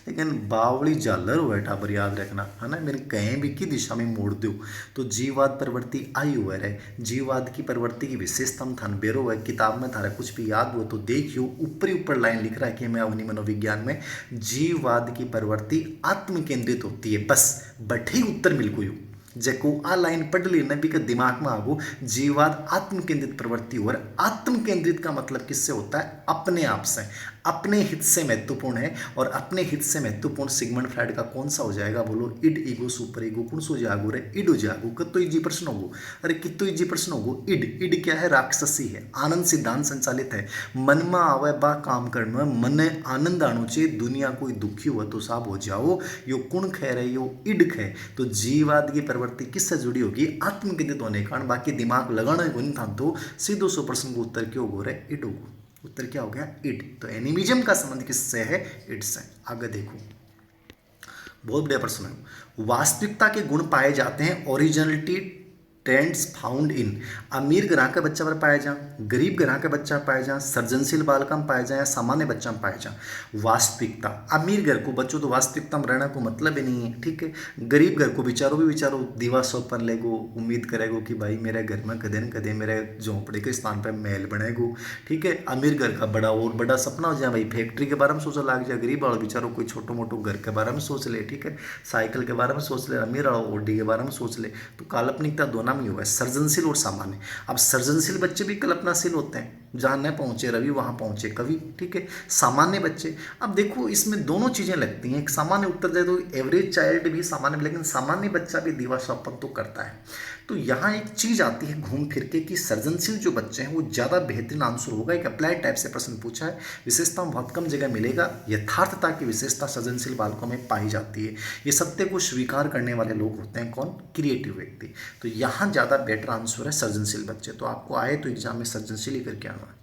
लेकिन बावली झालर हुआ है टाबर, याद रखना, है ना। मेरे कहीं भी की दिशा में मोड़ दो। तो जीववाद प्रवृत्ति आई हुआ है। जीववाद की प्रवृत्ति की विशेषता में थान बेरो है। किताब में थारा कुछ भी याद हो तो देखियो, ऊपर लाइन लिख रहा है कि मैं अवनी मनोविज्ञान में जीववाद की प्रवृत्ति आत्म केंद्रित होती है। बस बैठे उत्तर मिल गयो। जैको आ लाइन पढ़ ली न भी का दिमाग में आगो। जीववाद आत्म केंद्रित प्रवृत्ति हो। आत्म केंद्रित का मतलब किससे होता है? अपने आप से, अपने हित से महत्वपूर्ण है। और अपने हित से महत्वपूर्ण सिगमंड फ्राइड का कौन सा हो जाएगा? बोलो इड, ईगो, सुपर ईगो। कौन सो जागो रे? इड हो जागो। कितो इजी प्रश्न होगो। अरे कितो इजी प्रश्न होगो। इड, इड क्या है? राक्षसी है, आनंद सिद्धांत संचालित है। मन में आवे बा काम करना, मन आनंद आनो चाहिए। दुनिया कोई दुखी हुआ तो साब हो जाओ। यो कुण खै रहे, यो इड खै। तो जीववाद की प्रवृत्ति किससे जुड़ी होगी? आत्मकेंद्रित होने कारण। बाकी दिमाग लगाना ही था तो सीधो सो प्रश्न को उत्तर क्यों हो रहा है? इड होगो। उत्तर क्या हो गया? इड। तो एनिमिज्म का संबंध किससे है? इड से। आगे देखो, बहुत बढ़िया प्रश्न है। वास्तविकता के गुण पाए जाते हैं ओरिजिनलिटी ट्रेंड्स फाउंड इन। अमीर ग्राह का बच्चा पर पाया जा, गरीब ग्राह का बच्चा पाया जा, सृजनशील बालका में पाया जाए या सामान्य बच्चा में पाया जा। वास्तविकता, अमीर घर को बच्चों तो वास्तविकता में रहना को मतलब ही नहीं है, ठीक है। गरीब घर को बिचारो भी बिचारो दीवा सौंप पर लेगो, उम्मीद करेगो कि भाई मेरे घर में कदे न कदे मेरे झोंपड़े के स्थान पर महल बनेगो, ठीक है। अमीर घर का बड़ा और बड़ा सपना हो जाए, भाई फैक्ट्री के बारे में सोचा लाग जाए। गरीब वाला बिचारो कोई छोटो मोटो घर के बारे में सोच ले, ठीक है। साइकिल के बारे में सोच ले, अमीर वाला ओडी के बारे में सोच ले। तो काल्पनिकता दोनों में हुआ है, सृजनशील और सामान्य। अब सृजनशील बच्चे भी कल्पनाशील होते हैं, जहाँ न पहुंचे रवि वहाँ पहुंचे कवि, ठीक है। सामान्य बच्चे, अब देखो इसमें दोनों चीजें लगती हैं। एक सामान्य उत्तर दे तो एवरेज चाइल्ड भी सामान्य, लेकिन सामान्य बच्चा भी दिवास्वप्न तो करता है। तो यहाँ एक चीज आती है घूम फिर के कि सृजनशील जो बच्चे हैं वो ज्यादा बेहतरीन आंसर होगा। एक अप्लाइड टाइप से प्रश्न पूछा है, विशेषता बहुत कम जगह मिलेगा। यथार्थता की विशेषता सृजनशील बालकों में पाई जाती है। ये सत्य को स्वीकार करने वाले लोग होते हैं कौन? क्रिएटिव व्यक्ति। तो यहाँ ज्यादा बेटर आंसर है सृजनशील बच्चे। तो आपको आए तो एग्जाम में सृजनशील ही करके आना है।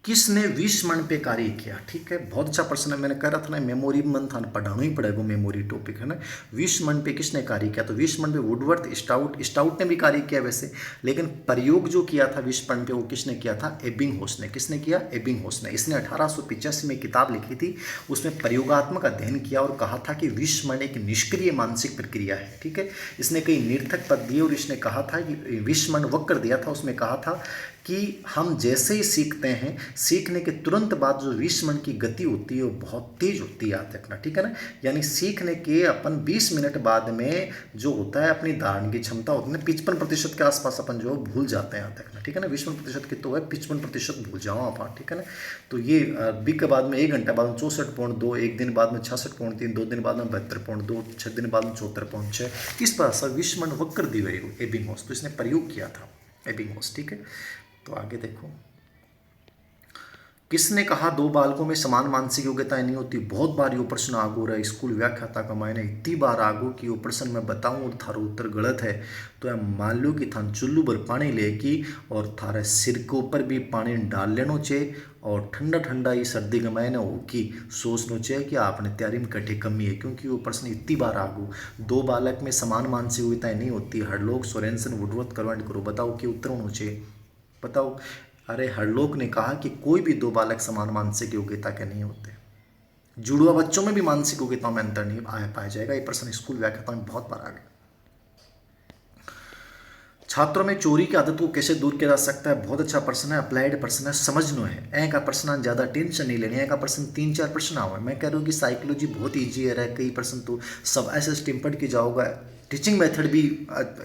किसने विश्वमण पे कार्य किया? ठीक है, बहुत अच्छा प्रश्न है। मैंने कह रहा था ना मेमोरी मन था, पढ़ाना ही पड़ेगा, मेमोरी टॉपिक है ना। विश्वमण पे किसने कार्य किया? तो विश्वमण पे वुडवर्थ स्टाउट ने भी कार्य किया वैसे, लेकिन प्रयोग जो किया था विश्वमण पे वो किसने किया था? एबिंगहॉस ने। किसने किया? एबिंगहॉस ने। इसने 1885 में किताब लिखी थी, उसमें प्रयोगात्मक अध्ययन किया और कहा था कि विश्वमण एक निष्क्रिय मानसिक प्रक्रिया है, ठीक है। इसने कई निरर्थक पद दिए और इसने कहा था कि विश्वमण वक्र दिया था, उसमें कहा था कि हम जैसे ही सीखते हैं, सीखने के तुरंत बाद जो विश्वमण की गति होती है वो बहुत तेज होती है, याद रखना, ठीक है ना। यानी सीखने के अपन 20 मिनट बाद में जो होता है अपनी धारण की क्षमता होती है 55% के आसपास अपन जो भूल जाते हैं, याद रखना, ठीक है ना। 20% की तो है, 55% भूल जाओ आप, ठीक है ना। तो ये बी के बाद में 1 घंटा बाद में 64.2, 1 दिन बाद में 66.3, 2 दिन बाद में 72.2, 6 दिन बाद में 74.6, इस पर सा विश्वमण वक्र दी गई एबिंगहॉस। तो इसने प्रयोग किया था एबिंगहॉस, ठीक है। तो आगे देखो, किसने कहा दो बालकों में समान मानसिक योग्यताएं नहीं होती। बहुत बार यो प्रश्न आगो रहा है स्कूल व्याख्याता का मायने इतनी बार आगो कि वो प्रश्न मैं बताऊं और थारो उत्तर गलत है तो मैं मान लो कि थान चुल्लू भर पानी लेकी और थारे सिर के ऊपर भी पानी डाल लेनो चाहिए और ठंडा ठंडा ये सर्दी के मायने हो कि सोचना चाहिए कि आपने तैयारी में कटे कमी है, क्योंकि वो प्रश्न इतनी बार आगो। दो बालक में समान मानसिक योग्यताएं नहीं होती। हरलोक सोरेनसन वुडवर्थ करवाइंट करो, बताओ कि उत्तर होना चाहिए, बताओ। अरे हरलोक ने कहा कि कोई भी दो बालक समान मानसिक योग्यता के नहीं होते। जुड़वा बच्चों में भी मानसिक योग्यता में अंतर नहीं पाया जाएगा। ये प्रश्न स्कूल व्याख्याता में बहुत बार आ गया। छात्रों में चोरी की आदत को कैसे दूर किया जा सकता है, बहुत अच्छा प्रश्न है, अप्लाइड प्रश्न है, समझनो है। ए का प्रश्न ज्यादा टेंशन नहीं लेनी। ए का प्रश्न 3-4 प्रश्न आवे। मैं कह रहा हूँ कि साइकोलॉजी बहुत ईजी है, कई प्रश्न तो सब ऐसे स्टिम्पट की जाओगा। टीचिंग मेथड भी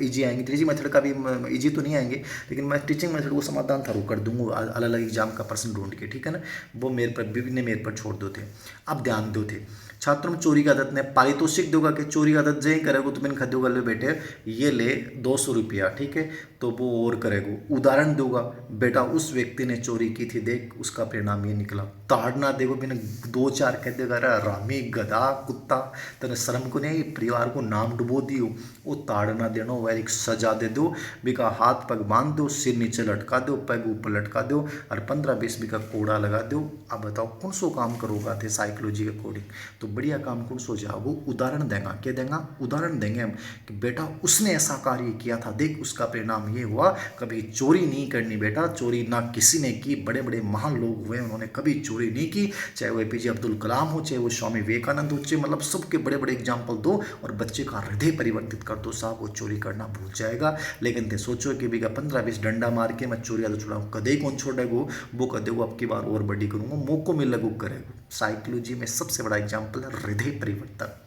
इजी आएंगे, टीचिंग मेथड का भी इजी तो नहीं आएंगे, लेकिन मैं टीचिंग मेथड को समाधान था कर दूंगा अलग अलग एग्जाम का प्रश्न ढूंढ के, ठीक है ना। वो मेरे पर विभिन्न मेरे पर छोड़ दो थे। अब ध्यान दो थे छात्रों में चोरी की आदत ने पारितोषिक दोगा कि चोरी की आदत जय करेगो तो मैंने खदोगा ले बेटे ये ले 200 रुपया, ठीक है, तो वो और करेगो। उदाहरण दूंगा, बेटा उस व्यक्ति ने चोरी की थी, देख उसका परिणाम ये निकला। ताड़ना देखो मैंने 2-4 कह देगा रामी गधा कुत्ता तेने शर्म को नहीं, परिवार को नाम डुबो दियो। वो ताड़ना देनो वह एक सजा दे दो, बिका हाथ पग बांध दो, सिर नीचे लटका दो, पैग ऊपर लटका दो और 15-20 बिका कोड़ा लगा दो। अब बताओ कौन सो काम करोगा थे साइकोलॉजी के अकॉर्डिंग, तो बढ़िया काम कौन सो जाओ। उदाहरण देगा, क्या देगा, उदाहरण देंगे हम कि बेटा उसने ऐसा कार्य किया था, देख उसका परिणाम ये हुआ। कभी चोरी नहीं करनी बेटा, चोरी ना किसी ने की, बड़े बड़े महान लोग हुए उन्होंने कभी चोरी नहीं की, चाहे वो एपीजे अब्दुल कलाम हो, चाहे वो स्वामी विवेकानंद हो, चाहे मतलब सबके बड़े बड़े एग्जाम्पल दो और बच्चे का हृदय परिवर्तित कर दो। साहब वो चोरी करना भूल जाएगा। लेकिन ते सोचो कि भैया 15-20 डंडा मार के मैं चोरी आदत छुड़ाऊँ, कदे कौन छोड़ेगो, वो कदेगो अब की बार और बड़ी करूँगा, मौको मिलेगो करेगो। साइकोलॉजी में सबसे बड़ा एग्जाम्पल है हृदय परिवर्तन,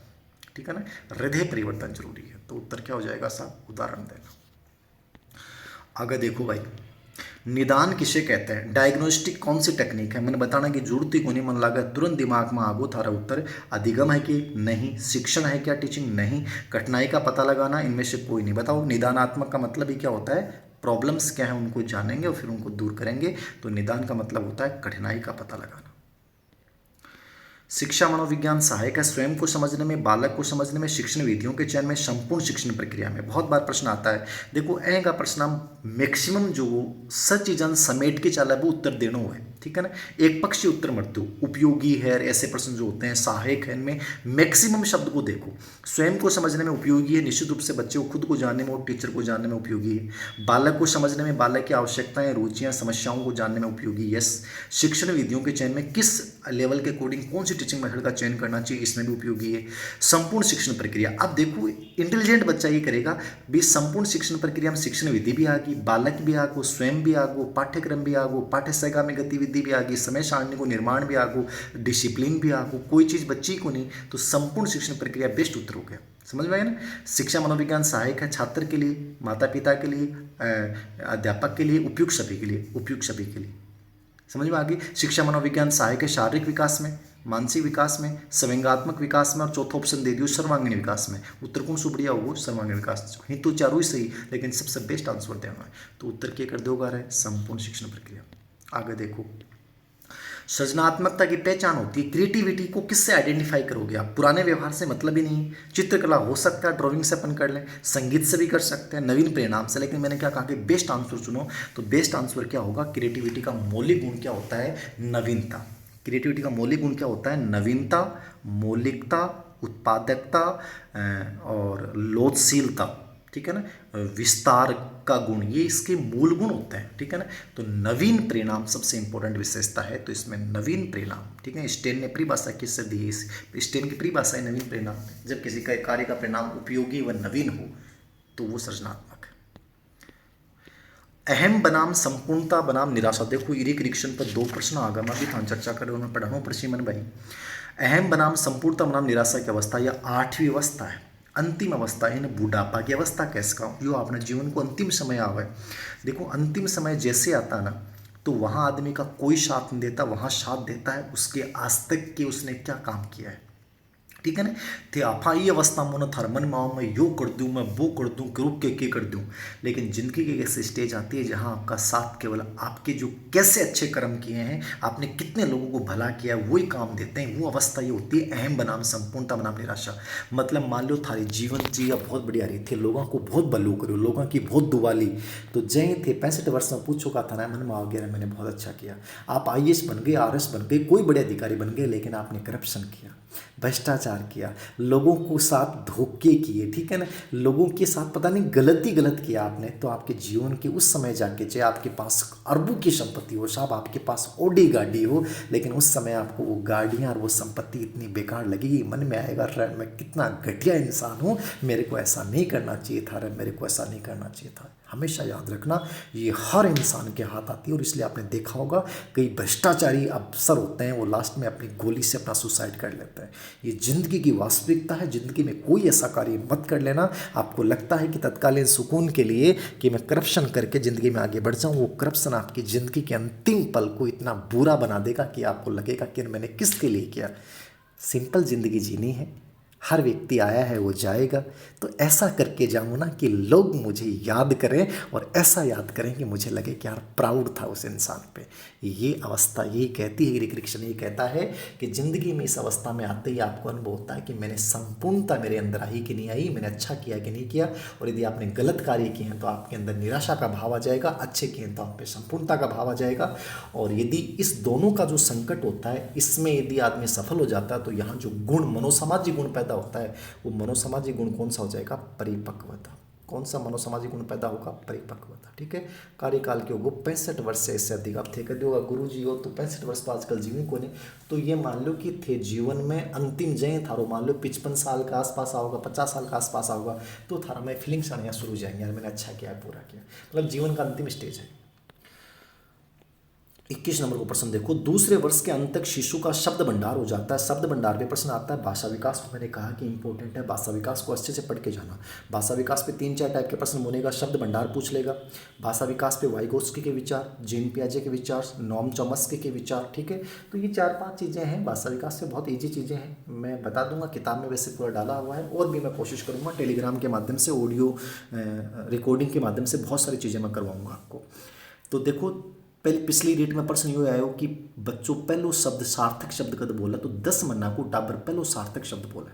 ठीक है ना, हृदय परिवर्तन जरूरी है। तो उत्तर क्या हो जाएगा साहब, उदाहरण देना। आगे देखो भाई, निदान किसे कहते हैं, डायग्नोस्टिक कौन सी टेक्निक है, मैंने बताना कि जुड़ती को नहीं मन लगा तुरंत दिमाग में आगो थारा उत्तर। अधिगम है कि नहीं, शिक्षण है क्या टीचिंग, नहीं, कठिनाई का पता लगाना, इनमें से कोई नहीं। बताओ निदानात्मक का मतलब ही क्या होता है, प्रॉब्लम्स क्या है उनको जानेंगे और फिर उनको दूर करेंगे। तो निदान का मतलब होता है कठिनाई का पता लगाना। शिक्षा मनोविज्ञान सहायक है स्वयं को समझने में, बालक को समझने में, शिक्षण विधियों के चयन में, संपूर्ण शिक्षण प्रक्रिया में। बहुत बार प्रश्न आता है, देखो ए का प्रश्न मैक्सिमम जो सच चीजन समेट के चला वो उत्तर देना है, ठीक है ना। एक पक्षी उत्तर मत दो, उपयोगी है ऐसे प्रश्न जो होते हैं, सहायक है, इनमें मैक्सिमम शब्द को देखो। स्वयं को समझने में उपयोगी है, निश्चित रूप से बच्चे को खुद को जानने में और टीचर को जानने में उपयोगी है। बालक को समझने में, बालक की आवश्यकताएं, रुचियां, समस्याओं को जानने में उपयोगी, यस। शिक्षण विधियों के चयन में किस लेवल के अकॉर्डिंग कौन सी टीचिंग मेथड का चयन करना चाहिए, इसमें भी उपयोगी है। संपूर्ण शिक्षण प्रक्रिया, अब देखो इंटेलिजेंट बच्चा ये करेगा भी संपूर्ण शिक्षण प्रक्रिया में शिक्षण विधि भी आ गई, बालक भी आ गो, स्वयं भी आ गो, पाठ्यक्रम भी आ गो, पाठ्यसहगामी गतिविधि भी आ गई, समय सारणी को निर्माण भी आ गो, डिसिप्लिन भी आ गो, कोई चीज बच्ची को नहीं, तो संपूर्ण शिक्षण प्रक्रिया बेस्ट उत्तर हो गया। समझ में आया ना। शिक्षा मनोविज्ञान सहायक है छात्र के लिए, माता पिता के लिए, अध्यापक के लिए, उपयुक्त सभी के लिए, उपयुक्त सभी के लिए। समझ में आ गई। शिक्षा मनोविज्ञान सहायक है शारीरिक विकास में, मानसिक विकास में, संवेगात्मक विकास में और चौथा ऑप्शन दे दियो सर्वांगीण विकास में। उत्तर कौन सा बढ़िया होगा, सर्वांगीण विकास। ही तो चारों ही सही, लेकिन सबसे बेस्ट आंसर देना है, तो उत्तर क्या कर दोगा रहे, संपूर्ण शिक्षण प्रक्रिया। आगे देखो, सृजनात्मकता की पहचान होती है, क्रिएटिविटी को किससे आइडेंटिफाई करोगे आप, पुराने व्यवहार से मतलब ही नहीं। चित्रकला हो सकता है, ड्राइंग से अपन कर लें, संगीत से भी कर सकते हैं, नवीन परिणाम से, लेकिन मैंने क्या कहा कि बेस्ट आंसर चुनो, तो बेस्ट आंसर क्या होगा, क्रिएटिविटी का मौलिक गुण क्या होता है, नवीनता। क्रिएटिविटी का मौलिक गुण क्या होता है, नवीनता, मौलिकता, उत्पादकता और लोचशीलता, ठीक है ना, विस्तार का गुण, ये इसके मूल गुण होते हैं, ठीक है ना। तो नवीन परिणाम सबसे इंपॉर्टेंट विशेषता है, तो इसमें नवीन परिणाम, ठीक है। स्टेन ने परिभाषा किससे दी है, स्टेन की परिभाषा है नवीन परिणाम, जब किसी का कार्य का परिणाम उपयोगी व नवीन हो तो वो सृजनात्मक है। अहम बनाम संपूर्णता बनाम निराशा, देखो इरिक रिक्शन पर 2 प्रश्न आ गए, मैं भी था चर्चा करें उन्होंने पढ़ाऊँ प्रशिमन भाई। अहम बनाम संपूर्णता बनाम निराशा की अवस्था, यह 8वीं अवस्था है, अंतिम अवस्था है, बुढ़ापा की अवस्था कैसे का, जो अपने जीवन को अंतिम समय आवे। देखो अंतिम समय जैसे आता ना, तो वहाँ आदमी का कोई साथ नहीं देता, वहाँ साथ देता है उसके आज तक के उसने क्या काम किया है, ठीक है ना। थे आपा ये अवस्था में थार मन में आओ मैं यो कर दूँ, मैं वो कर दूँ, रुक के कर दूँ। लेकिन जिंदगी की ऐसी स्टेज आती है जहाँ आपका साथ केवल आपके जो कैसे अच्छे कर्म किए हैं, आपने कितने लोगों को भला किया, वही काम देते हैं। वो अवस्था ये होती है अहम बनाम संपूर्णता बनाम निराशा। मतलब मान लो थारी जीवन जी या बहुत बढ़िया रही थी, लोगों को बहुत भलो करो, लोगों की बहुत दुआ ली, तो जय थे 65 वर्ष में पूछो का था ना मन में आ गया मैंने बहुत अच्छा किया। आप IAS बन गए, RS बन गए, कोई बड़े अधिकारी बन गए, लेकिन आपने करप्शन किया, भ्रष्टाचार किया, लोगों को साथ धोखे किए, ठीक है ना, लोगों के साथ पता नहीं गलत किया आपने, तो आपके जीवन के उस समय जाके चाहे आपके पास अरबों की संपत्ति हो, साहब आपके पास ओडी गाड़ी हो, लेकिन उस समय आपको वो गाड़ियाँ और वो संपत्ति इतनी बेकार लगेगी, मन में आएगा मैं कितना घटिया इंसान हूँ, मेरे को ऐसा नहीं करना चाहिए था, मेरे को ऐसा नहीं करना चाहिए था। हमेशा याद रखना ये हर इंसान के हाथ आती है, और इसलिए आपने देखा होगा कई भ्रष्टाचारी अफसर होते हैं वो लास्ट में अपनी गोली से अपना सुसाइड कर लेते हैं। ये जिंदगी की वास्तविकता है। जिंदगी में कोई ऐसा कार्य मत कर लेना, आपको लगता है कि तत्कालीन सुकून के लिए कि मैं करप्शन करके ज़िंदगी में आगे बढ़ जाऊँ, वो करप्शन आपकी ज़िंदगी के अंतिम पल को इतना बुरा बना देगा कि आपको लगेगा कि मैंने किसके लिए किया। सिंपल ज़िंदगी जीनी है, हर व्यक्ति आया है वो जाएगा, तो ऐसा करके जाऊँ ना कि लोग मुझे याद करें, और ऐसा याद करें कि मुझे लगे कि यार प्राउड था उस इंसान पे। ये अवस्था यही कहती है, कृष्ण ये कहता है कि ज़िंदगी में इस अवस्था में आते ही आपको अनुभव होता है कि मैंने संपूर्णता मेरे अंदर आई कि नहीं आई, मैंने अच्छा किया कि नहीं किया। और यदि आपने गलत कार्य किए हैं तो आपके अंदर निराशा का भाव आ जाएगा, अच्छे किए हैं तो आप पे संपूर्णता का भाव आ जाएगा। और यदि इस दोनों का जो संकट होता है, इसमें यदि आदमी सफल हो जाता है तो यहाँ जो गुण मनोसामाजिक गुण पैदा होता है, वो मनोसामाजिक गुण कौन सा हो जाएगा? परिपक्वता। कौन सा मनोसामाजिक गुण पैदा होगा? परिपक्वता। ठीक है। कार्यकाल के होगो 65 वर्ष से इससे अधिक। आप थे कहते होगा गुरु जी हो तो 65 वर्ष तो आजकल जीवन को नहीं, तो ये मान लो कि थे जीवन में अंतिम जय थारो मान लो 55 साल का आसपास आओगा, 50 साल का आसपास आओगा, तो थारा में फीलिंग्स आने शुरू हो जाएंगे, यार मैंने अच्छा किया, पूरा किया, मतलब जीवन का अंतिम स्टेज है। 21 नंबर को प्रश्न देखो, दूसरे वर्ष के अंत तक शिशु का शब्द भंडार हो जाता है। शब्द भंडार पे प्रश्न आता है भाषा विकास, तो मैंने कहा कि इंपॉर्टेंट है, भाषा विकास को अच्छे से पढ़ के जाना। भाषा विकास पे 3-4 टाइप के प्रश्न बनेगा। शब्द भंडार पूछ लेगा, भाषा विकास पे वाइगोत्स्की के विचार, जीन पियाजे के विचार, नॉम चॉम्स्की के विचार। ठीक है, तो ये 4-5 चीज़ें हैं भाषा विकास से, बहुत ईजी चीज़ें हैं, मैं बता दूंगा, किताब में वैसे पूरा डाला हुआ है, और भी मैं कोशिश करूँगा टेलीग्राम के माध्यम से, ऑडियो रिकॉर्डिंग के माध्यम से बहुत सारी चीज़ें मैं करवाऊँगा आपको। तो देखो, पहले पिछली डेट में प्रश्न ये आयो कि बच्चों पहलो शब्द सार्थक शब्द कद बोला, तो 10 महीना को टाबर पहलो सार्थक शब्द बोला।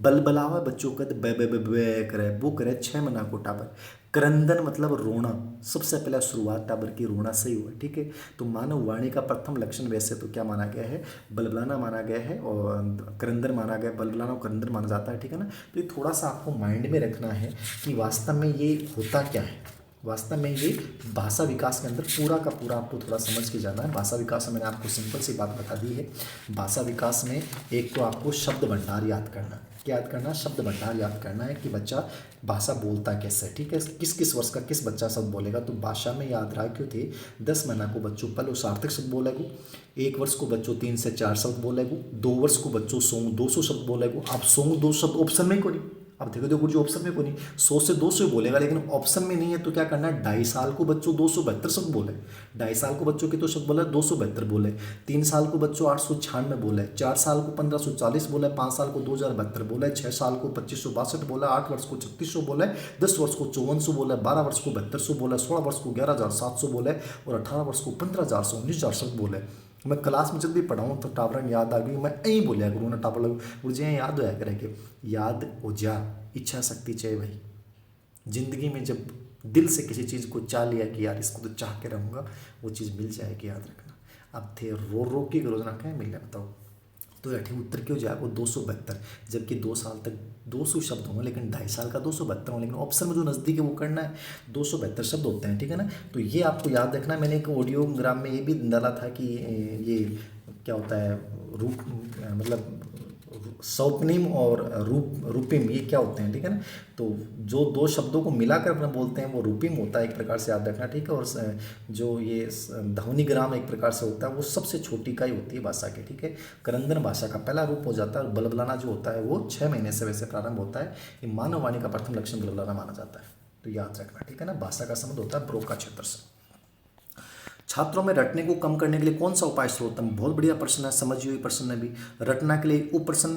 बलबलावा बच्चों कद बे बे बे बे करे, वो करे 6 महीना को टाबर। क्रंदन मतलब रोना, सबसे पहले शुरुआत टाबर की रोना से ही हुआ। ठीक है, तो मानव वाणी का प्रथम लक्षण वैसे तो क्या माना गया है? बलबलाना माना गया है, और क्रंदन माना गया, बलबलाना और क्रंदन माना जाता है। ठीक है ना, तो ये थोड़ा सा आपको माइंड में रखना है कि वास्तव में ये होता क्या है। वास्तव में ये भाषा विकास के अंदर पूरा का पूरा आपको थोड़ा समझ के जाना है। भाषा विकास में मैंने आपको सिंपल सी बात बता दी है। भाषा विकास में एक तो आपको शब्द भंडार याद करना, क्या याद करना? शब्द भंडार याद करना है कि बच्चा भाषा बोलता कैसे। ठीक है, किस किस वर्ष का किस बच्चा शब्द बोलेगा, तो भाषा में याद रहा क्यों थे 10 महीना को बच्चों पहले सार्थक शब्द बोलेगो, 1 वर्ष को बच्चों 3 से 4 शब्द बोलेगो, 2 वर्ष को बच्चों 100-200 शब्द बोलेगो। आप 100-200 शब्द ऑप्शन में को नहीं, अब देखो देखो जो ऑप्शन में को नहीं, 100 से 200 बोलेगा, लेकिन ऑप्शन में नहीं है तो क्या करना है? 2.5 साल को बच्चों 272 शब्द बोले, 2.5 साल को बच्चों कितने शब्द बोले? 272 बोले। 3 साल को बच्चों 896 बोले, 4 साल को 1540 बोले, 5 साल को 2072 बोले, 6 साल को 2562 बोले, 8 वर्ष को 3600 बोले, 10 वर्ष को 5400 बोले, 12 वर्ष को 7200 बोले, 16 वर्ष को 11700 बोले, और 18 वर्ष को 15100 19,000 शब्द बोले। मैं क्लास में जब भी पढ़ाऊँ तो टावरन याद आ गई, मैं यही बोलिया करूँ ना, टावर मुझे याद होया करे कि याद हो जा, इच्छा शक्ति चाहिए भाई। जिंदगी में जब दिल से किसी चीज़ को चाह लिया कि यार इसको तो चाह के रहूँगा, वो चीज़ मिल जाएगी, याद रखना। अब थे रो रो के रोजना कहें मिल जाए, बताओ तो अठी उत्तर क्यों जाए वो 272, जबकि 2 साल तक 200 शब्द होंगे, लेकिन 2.5 साल का 272 होंगे, लेकिन ऑप्शन में जो नज़दीक है वो करना है। 272 शब्द होते हैं। ठीक है ना, तो ये आपको याद रखना। मैंने एक ऑडियोग्राम में ये भी डाला था कि ये क्या होता है, रूप मतलब सौपनिम और रूपिम, ये क्या होते हैं? ठीक है ना, तो जो 2 शब्दों को मिलाकर अपना बोलते हैं वो रूपिम होता है, एक प्रकार से याद रखना। ठीक है, और जो ये ध्वनिग्राम एक प्रकार से होता है, वो सबसे छोटी इकाई होती है भाषा की। ठीक है, करंदन भाषा का पहला रूप हो जाता है, और बलबलाना जो होता है वो 6 महीने से वैसे प्रारंभ होता है। ये मानव वाणी का प्रथम लक्षण बलबलाना माना जाता है, तो याद रखना। ठीक है ना, भाषा का संबंध होता है ब्रोका क्षेत्र से। छात्रों में रटने को कम करने के लिए कौन सा उपाय सर्वोत्तम? बहुत बढ़िया प्रश्न है, समझिए प्रश्न है भी। रटना के लिए उप प्रश्न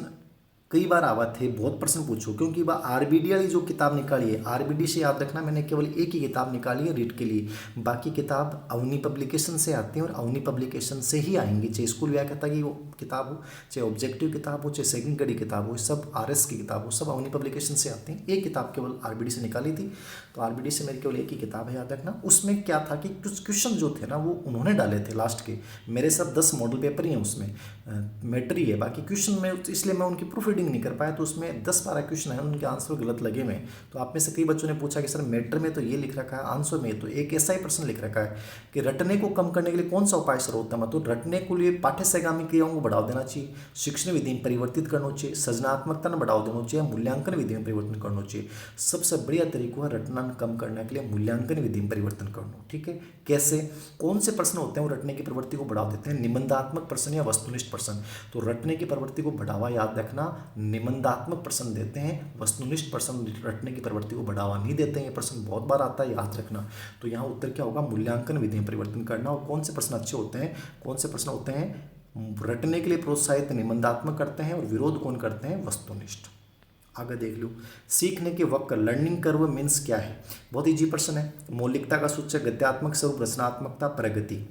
कई बार आवा थे, बहुत प्रश्न पूछो, क्योंकि वह आरबीडी वाली जो किताब निकाली है, आरबीडी से याद रखना मैंने केवल एक ही किताब निकाली है रीड के लिए, बाकी किताब अवनी पब्लिकेशन से आती है और अवनी पब्लिकेशन से ही आएंगी, चाहे स्कूल व्याख्याता की वो किताब हो, चाहे ऑब्जेक्टिव किताब हो, चाहे सेकंड ग्रेड की किताब हो, सब आरएस की किताब हो, सब अवनी पब्लिकेशन से आती हैं। एक किताब केवल आरबीडी से निकाली थी, तो आरबीडी से मेरी केवल एक ही किताब है, याद रखना। उसमें क्या था कि कुछ क्वेश्चन जो थे ना वो उन्होंने डाले थे लास्ट के, मेरे सब 10 मॉडल पेपर ही हैं उसमें, मैटर ही है, बाकी क्वेश्चन में इसलिए मैं उनकी प्रूफ रीडिंग नहीं कर पाया, तो उसमें 10-12 क्वेश्चन है, उनके आंसर गलत लगे हुए। तो आप में से कई बच्चों ने पूछा कि सर मैटर में तो ये लिख रखा है, आंसर में तो एक ऐसा ही प्रश्न लिख रखा है कि रटने को कम करने के लिए कौन सा उपाय सर्वोत्तम है। तो रटने के लिए पाठ्यसगामी क्रियाओं को बढ़ावा देना चाहिए, शिक्षण विधि में परिवर्तित करना चाहिए, सृजनात्मकता में बढ़ावा देना चाहिए, मूल्यांकन विधि में परिवर्तन करना चाहिए। सबसे बढ़िया तरीका है रटना कम करने के लिए मूल्यांकन विधि में परिवर्तन करना। ठीक है, कैसे, कौन से प्रश्न होते हैं वो रटने की प्रवृत्ति को बढ़ावा देते हैं, निबंधात्मक प्रश्न या वस्तुनिष्ठ प्रश्न। तो रटने की प्रवृत्ति को बढ़ावा, याद रखना, निबंधात्मक प्रश्न देते हैं, वस्तुनिष्ठ प्रश्न रटने की प्रवृत्ति को बढ़ावा नहीं देते हैं। ये प्रश्न बहुत बार आता है, याद रखना। तो यहाँ उत्तर क्या होगा, मूल्यांकन विधि में परिवर्तन करना। और कौन से प्रश्न अच्छे होते हैं, कौन से प्रश्न होते हैं रटने के लिए प्रोत्साहित निबंधात्मक करते हैं और विरोध कौन करते हैं, वस्तुनिष्ठ। आगे देख लो, सीखने के वक्त लर्निंग कर्व मीन्स क्या है। बहुत इजी प्रश्न है। मौलिकता का सूचक, गद्यात्मक स्वरूप, रचनात्मकता, प्रगति।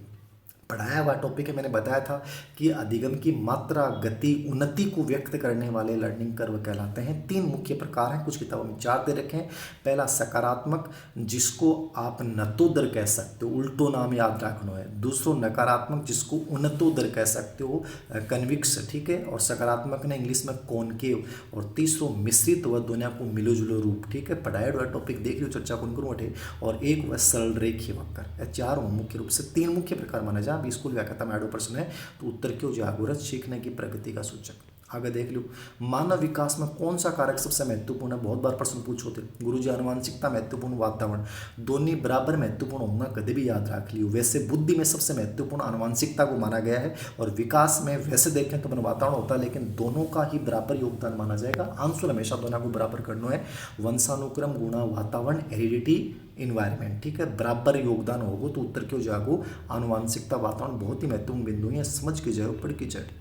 पढ़ाया हुआ टॉपिक है, मैंने बताया था कि अधिगम की मात्रा, गति, उन्नति को व्यक्त करने वाले लर्निंग कर्व कहलाते हैं। 3 मुख्य प्रकार हैं, कुछ किताबों में 4 दे रखे हैं। पहला सकारात्मक, जिसको आप नतोदर कह सकते हो, उल्टो नाम याद रखना है। दूसरो नकारात्मक, जिसको उन्नतोदर कह सकते हो, कन्विक्स। ठीक है, और सकारात्मक ने इंग्लिश में कॉनकेव। और तीसरो मिश्रित व दोनों को मिलो जुलो रूप। ठीक है, पढ़ाया हुआ टॉपिक देख लो, चर्चा कौन करूँ अठे। और एक वह सरल रेखीय वक्र। 4 मुख्य रूप से 3 मुख्य प्रकार माना जाए। अभी स्कूल व्याख्याता में 8 प्रश्न है, तो उत्तर क्यों जागरूक, सीखने की प्रगति का सूचक। आगे देख लो, मानव विकास में कौन सा कारक सबसे महत्वपूर्ण है। बहुत बार प्रश्न पूछो थे। गुरुजी, आनुवांशिकता महत्वपूर्ण, वातावरण, दोनों बराबर महत्वपूर्ण होना कभी भी याद रख लियो। वैसे बुद्धि में सबसे महत्वपूर्ण आनुवांशिकता को माना गया है, और विकास में वैसे देखें तो वातावरण होता है, लेकिन दोनों का ही बराबर योगदान माना जाएगा। आंसर हमेशा दोनों को बराबर करना है। वंशानुक्रम गुणा वातावरण, हेरिडिटी, इन्वायरमेंट। ठीक है, बराबर योगदान होगा, तो उत्तर क्यों जागो, आनुवांशिकता, वातावरण बहुत ही महत्वपूर्ण बिंदु है, समझ के जाओ, पढ़ के जाओ।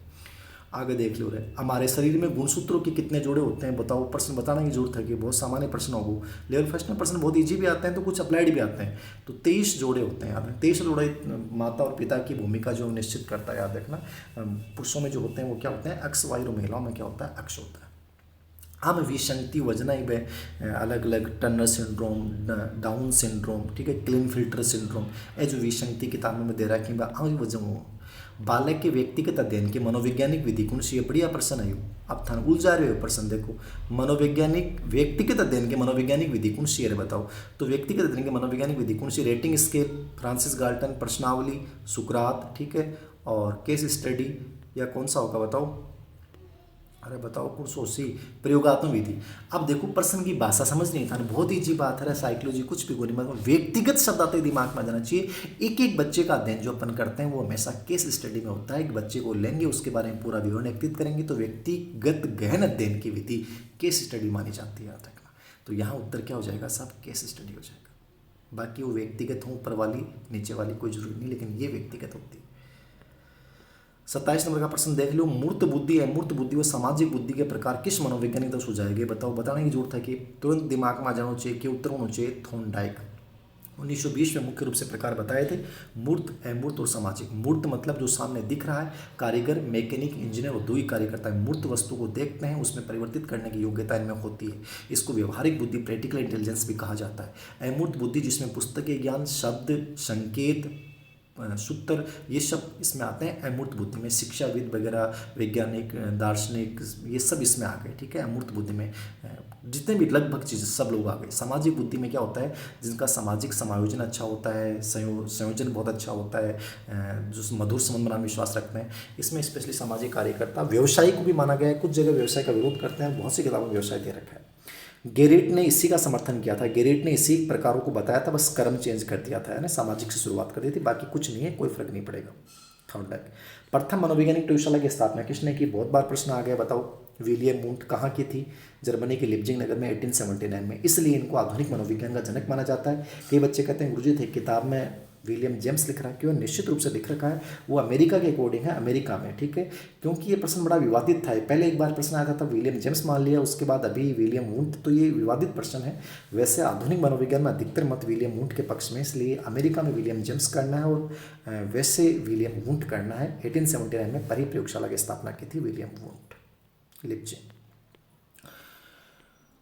आगे देख लो, रहे हमारे शरीर में गुणसूत्रों के कितने जोड़े होते हैं, बताओ। प्रश्न बताने की जरूरत है कि बहुत सामान्य प्रश्न होगा। लेवल फर्स्ट में प्रश्न बहुत इजी भी आते हैं, तो कुछ अप्लाइड भी आते हैं। तो 23 जोड़े होते हैं, याद रखना। 23 जोड़े माता और पिता की भूमिका जो निश्चित करता है, याद रखना। पुरुषों में जो होते हैं वो क्या होते हैं, अक्ष वायु, महिलाओं में क्या होता है, अक्ष होता है। हम विसंगति वजना ही अलग अलग, टर्नर सिंड्रोम, डाउन सिंड्रोम, ठीक है, क्लीन फिल्टर सिंड्रोम, ये जो विसंगति किताबों में दे रखी है वजह। बालक के व्यक्तिगत अध्ययन की मनोवैज्ञानिक विधि कौन सी है, बढ़िया प्रश्न है। अब थान उलझा रहे हो प्रश्न, देखो मनोवैज्ञानिक व्यक्तिगत अध्ययन की मनोवैज्ञानिक विधि कौन सी है, बताओ। तो व्यक्तिगत अध्ययन की मनोवैज्ञानिक विधि कौन सी, रेटिंग स्केल, फ्रांसिस गाल्टन, प्रश्नावली, सुकरात, ठीक है, और केस स्टडी, या कौन सा होगा बताओ। अरे बताओ कौन सी, प्रयोगात्मक विधि। अब देखो प्रश्न की भाषा समझ नहीं था, बहुत ईजी बात है, साइकोलॉजी कुछ भी कोई मतलब व्यक्तिगत शब्द आते दिमाग में आ जाना चाहिए। एक एक बच्चे का अध्ययन जो अपन करते हैं वो हमेशा केस स्टडी में होता है। एक बच्चे को लेंगे, उसके बारे में पूरा विवरण एकत्रित करेंगे, तो व्यक्तिगत गहन अध्ययन की विधि केस स्टडी मानी जाती है, याद रखना। तो यहाँ उत्तर क्या हो जाएगा, सब केस स्टडी हो जाएगा। बाकी वो व्यक्तिगत हो, ऊपर वाली नीचे वाली कोई जरूरी नहीं, लेकिन ये व्यक्तिगत होती है। 27 नंबर का प्रश्न देख लो, मूर्त बुद्धि है, मूर्त बुद्धि व सामाजिक बुद्धि के प्रकार किस मनोवैज्ञानिक द्वारा सुझाए गए, बताओ। बताने की जरूरत है कि तुरंत दिमाग में आ जाना चाहिए कि उत्तर होना चाहिए थॉर्नडाइक। 1920 में मुख्य रूप से प्रकार बताए थे, मूर्त, अमूर्त और सामाजिक। मूर्त मतलब जो सामने दिख रहा है, कारीगर, मैकेनिक, इंजीनियर और 2 ही कार्य करता है। मूर्त वस्तु को देखते हैं, उसमें परिवर्तित करने की योग्यता इनमें होती है। इसको व्यवहारिक बुद्धि, प्रैक्टिकल इंटेलिजेंस भी कहा जाता है। अमूर्त बुद्धि जिसमें पुस्तकीय ज्ञान, शब्द, संकेत, सूत्र, ये सब इसमें आते हैं। अमूर्त बुद्धि में शिक्षाविद वगैरह, वैज्ञानिक, दार्शनिक, ये सब इसमें आ गए। ठीक है, अमूर्त बुद्धि में जितने भी लगभग चीज़ें सब लोग आ गए। सामाजिक बुद्धि में क्या होता है, जिनका सामाजिक समायोजन अच्छा होता है, संयोजन बहुत अच्छा होता है, जो मधुर संबंध बनाने में विश्वास रखते हैं। इसमें स्पेशली सामाजिक कार्यकर्ता, व्यवसायी को भी माना गया है। कुछ जगह व्यवसाय का विरोध करते हैं, बहुत सी किताबों में व्यवसाय दे रखा है। गेरिट ने इसी का समर्थन किया था। गेरिट ने इसी प्रकारों को बताया था, बस कर्म चेंज कर दिया था, है ना, सामाजिक से शुरुआत कर दी थी, बाकी कुछ नहीं है, कोई फर्क नहीं पड़ेगा। थर्ड लाइक, प्रथम मनोवैज्ञानिक प्रयोगशाला की स्थापना किसने की, बहुत बार प्रश्न आ गया, बताओ। William Wundt. कहाँ की थी, जर्मनी के लिप्जिंग नगर में 1879 में, इसलिए इनको आधुनिक मनोविज्ञान का जनक माना जाता है। कई बच्चे कहते हैं गुरुजी थे किताब में विलियम जेम्स लिख रहा है, क्यों निश्चित रूप से लिख रखा है, वो अमेरिका के अकॉर्डिंग है, अमेरिका में, ठीक है। क्योंकि ये प्रश्न बड़ा विवादित था, पहले एक बार प्रश्न आया था विलियम जेम्स मान लिया, उसके बाद अभी विलियम वुंट, तो ये विवादित प्रश्न है। वैसे आधुनिक मनोविज्ञान में अधिकतर मत विलियम वुंट के पक्ष में, इसलिए अमेरिका में विलियम जेम्स करना है और वैसे विलियम वुंट करना है। 1879 में परी प्रयोगशाला की स्थापना की थी विलियम वुंट, लिप्जिग।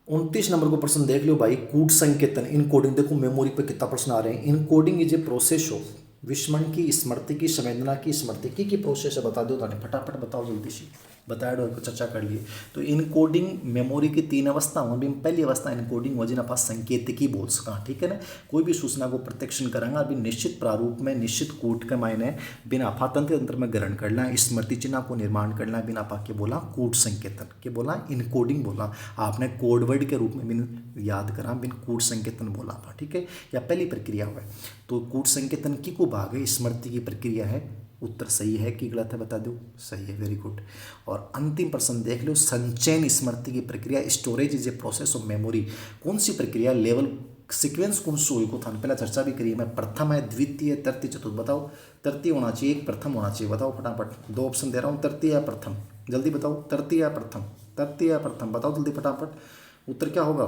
29 नंबर को प्रश्न देख लो भाई, कूट संकेतन इनकोडिंग। देखो मेमोरी पे कितना प्रश्न आ रहे हैं। Encoding is a process of, विस्मरण की, स्मृति की, संवेदना की, स्मृति की प्रोसेस है। बता दो ताने, फटाफट बताओ जल्दी से, बताया डो चर्चा कर लिए। तो इनकोडिंग मेमोरी की 3 अवस्था होंगी। पहली अवस्था इनकोडिंग हो जिन्हें आप संकेतिकी बोल सका, ठीक है ना। कोई भी सूचना को प्रत्यक्षण करांगा अभी निश्चित प्रारूप में, निश्चित कूट के मायने बिना अफातंत्र तंत्र में ग्रहण करना, स्मृति चिन्ह को निर्माण करना, बिना आपा के बोला कूट संकेतन के बोला, इनकोडिंग बोला। आपने कोड वर्ड के रूप में बिन याद करा, बिन कूट संकेतन बोला था, ठीक है। या पहली प्रक्रिया हुआ। तो कूट संकेतन की को भाग है, स्मृति की प्रक्रिया है। उत्तर सही है कि गलत है बता दो, सही है, वेरी गुड। और अंतिम प्रश्न देख लो, संचयन स्मृति की प्रक्रिया, storage is a process of memory. कौन सी प्रक्रिया, लेवल सीक्वेंस कौन सी हुई को था पहले चर्चा भी करी है। प्रथम है, द्वितीय, तृतीय, चतुर्थ, बताओ। तृतीय होना चाहिए, एक प्रथम होना चाहिए, बताओ फटाफट। 2 ऑप्शन दे रहा हूँ, तृतीय या प्रथम, जल्दी बताओ। तृतीय या प्रथम, तृतीय या प्रथम, बताओ जल्दी फटाफट। उत्तर क्या होगा?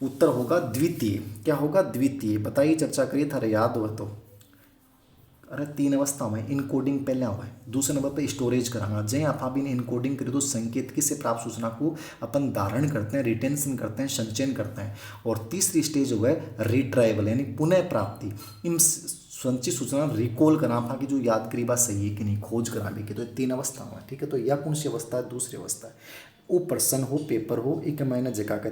उत्तर होगा द्वितीय। क्या होगा? द्वितीय। बताइए, चर्चा करिए, थारे याद हो तो। अरे 3 अवस्था में इनकोडिंग पहले हुआ है, दूसरे नंबर पर स्टोरेज करांगा। जय आप इन इनकोडिंग करें तो संकेत से प्राप्त सूचना को अपन धारण करते हैं, रिटेंशन करते हैं, संचयन करते हैं। और तीसरी स्टेज हुआ है रिट्राइवल, यानी पुनः प्राप्ति। इन संचित सूचना रिकॉल करा पा कि जो याद करी बात सही है कि नहीं, खोज करा भी कि। तो 3 अवस्था हुआ, ठीक है। तो यह कौन सी अवस्था है? दूसरी अवस्था है। वो प्रश्न हो, पेपर हो, एक महीने जगह का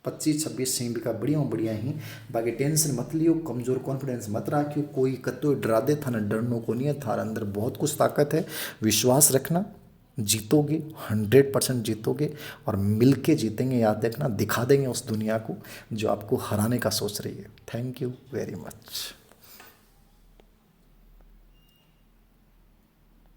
25-26 सिंह का बढ़िया ही। बाकी टेंशन मत लियो, कमजोर कॉन्फिडेंस मत रखियो, कोई कतो डरा दे था ना, डरने को नहीं है। थार अंदर बहुत कुछ ताकत है, विश्वास रखना, जीतोगे, 100% जीतोगे और मिलके जीतेंगे। याद रखना, दिखा देंगे उस दुनिया को जो आपको हराने का सोच रही है। Thank you very much.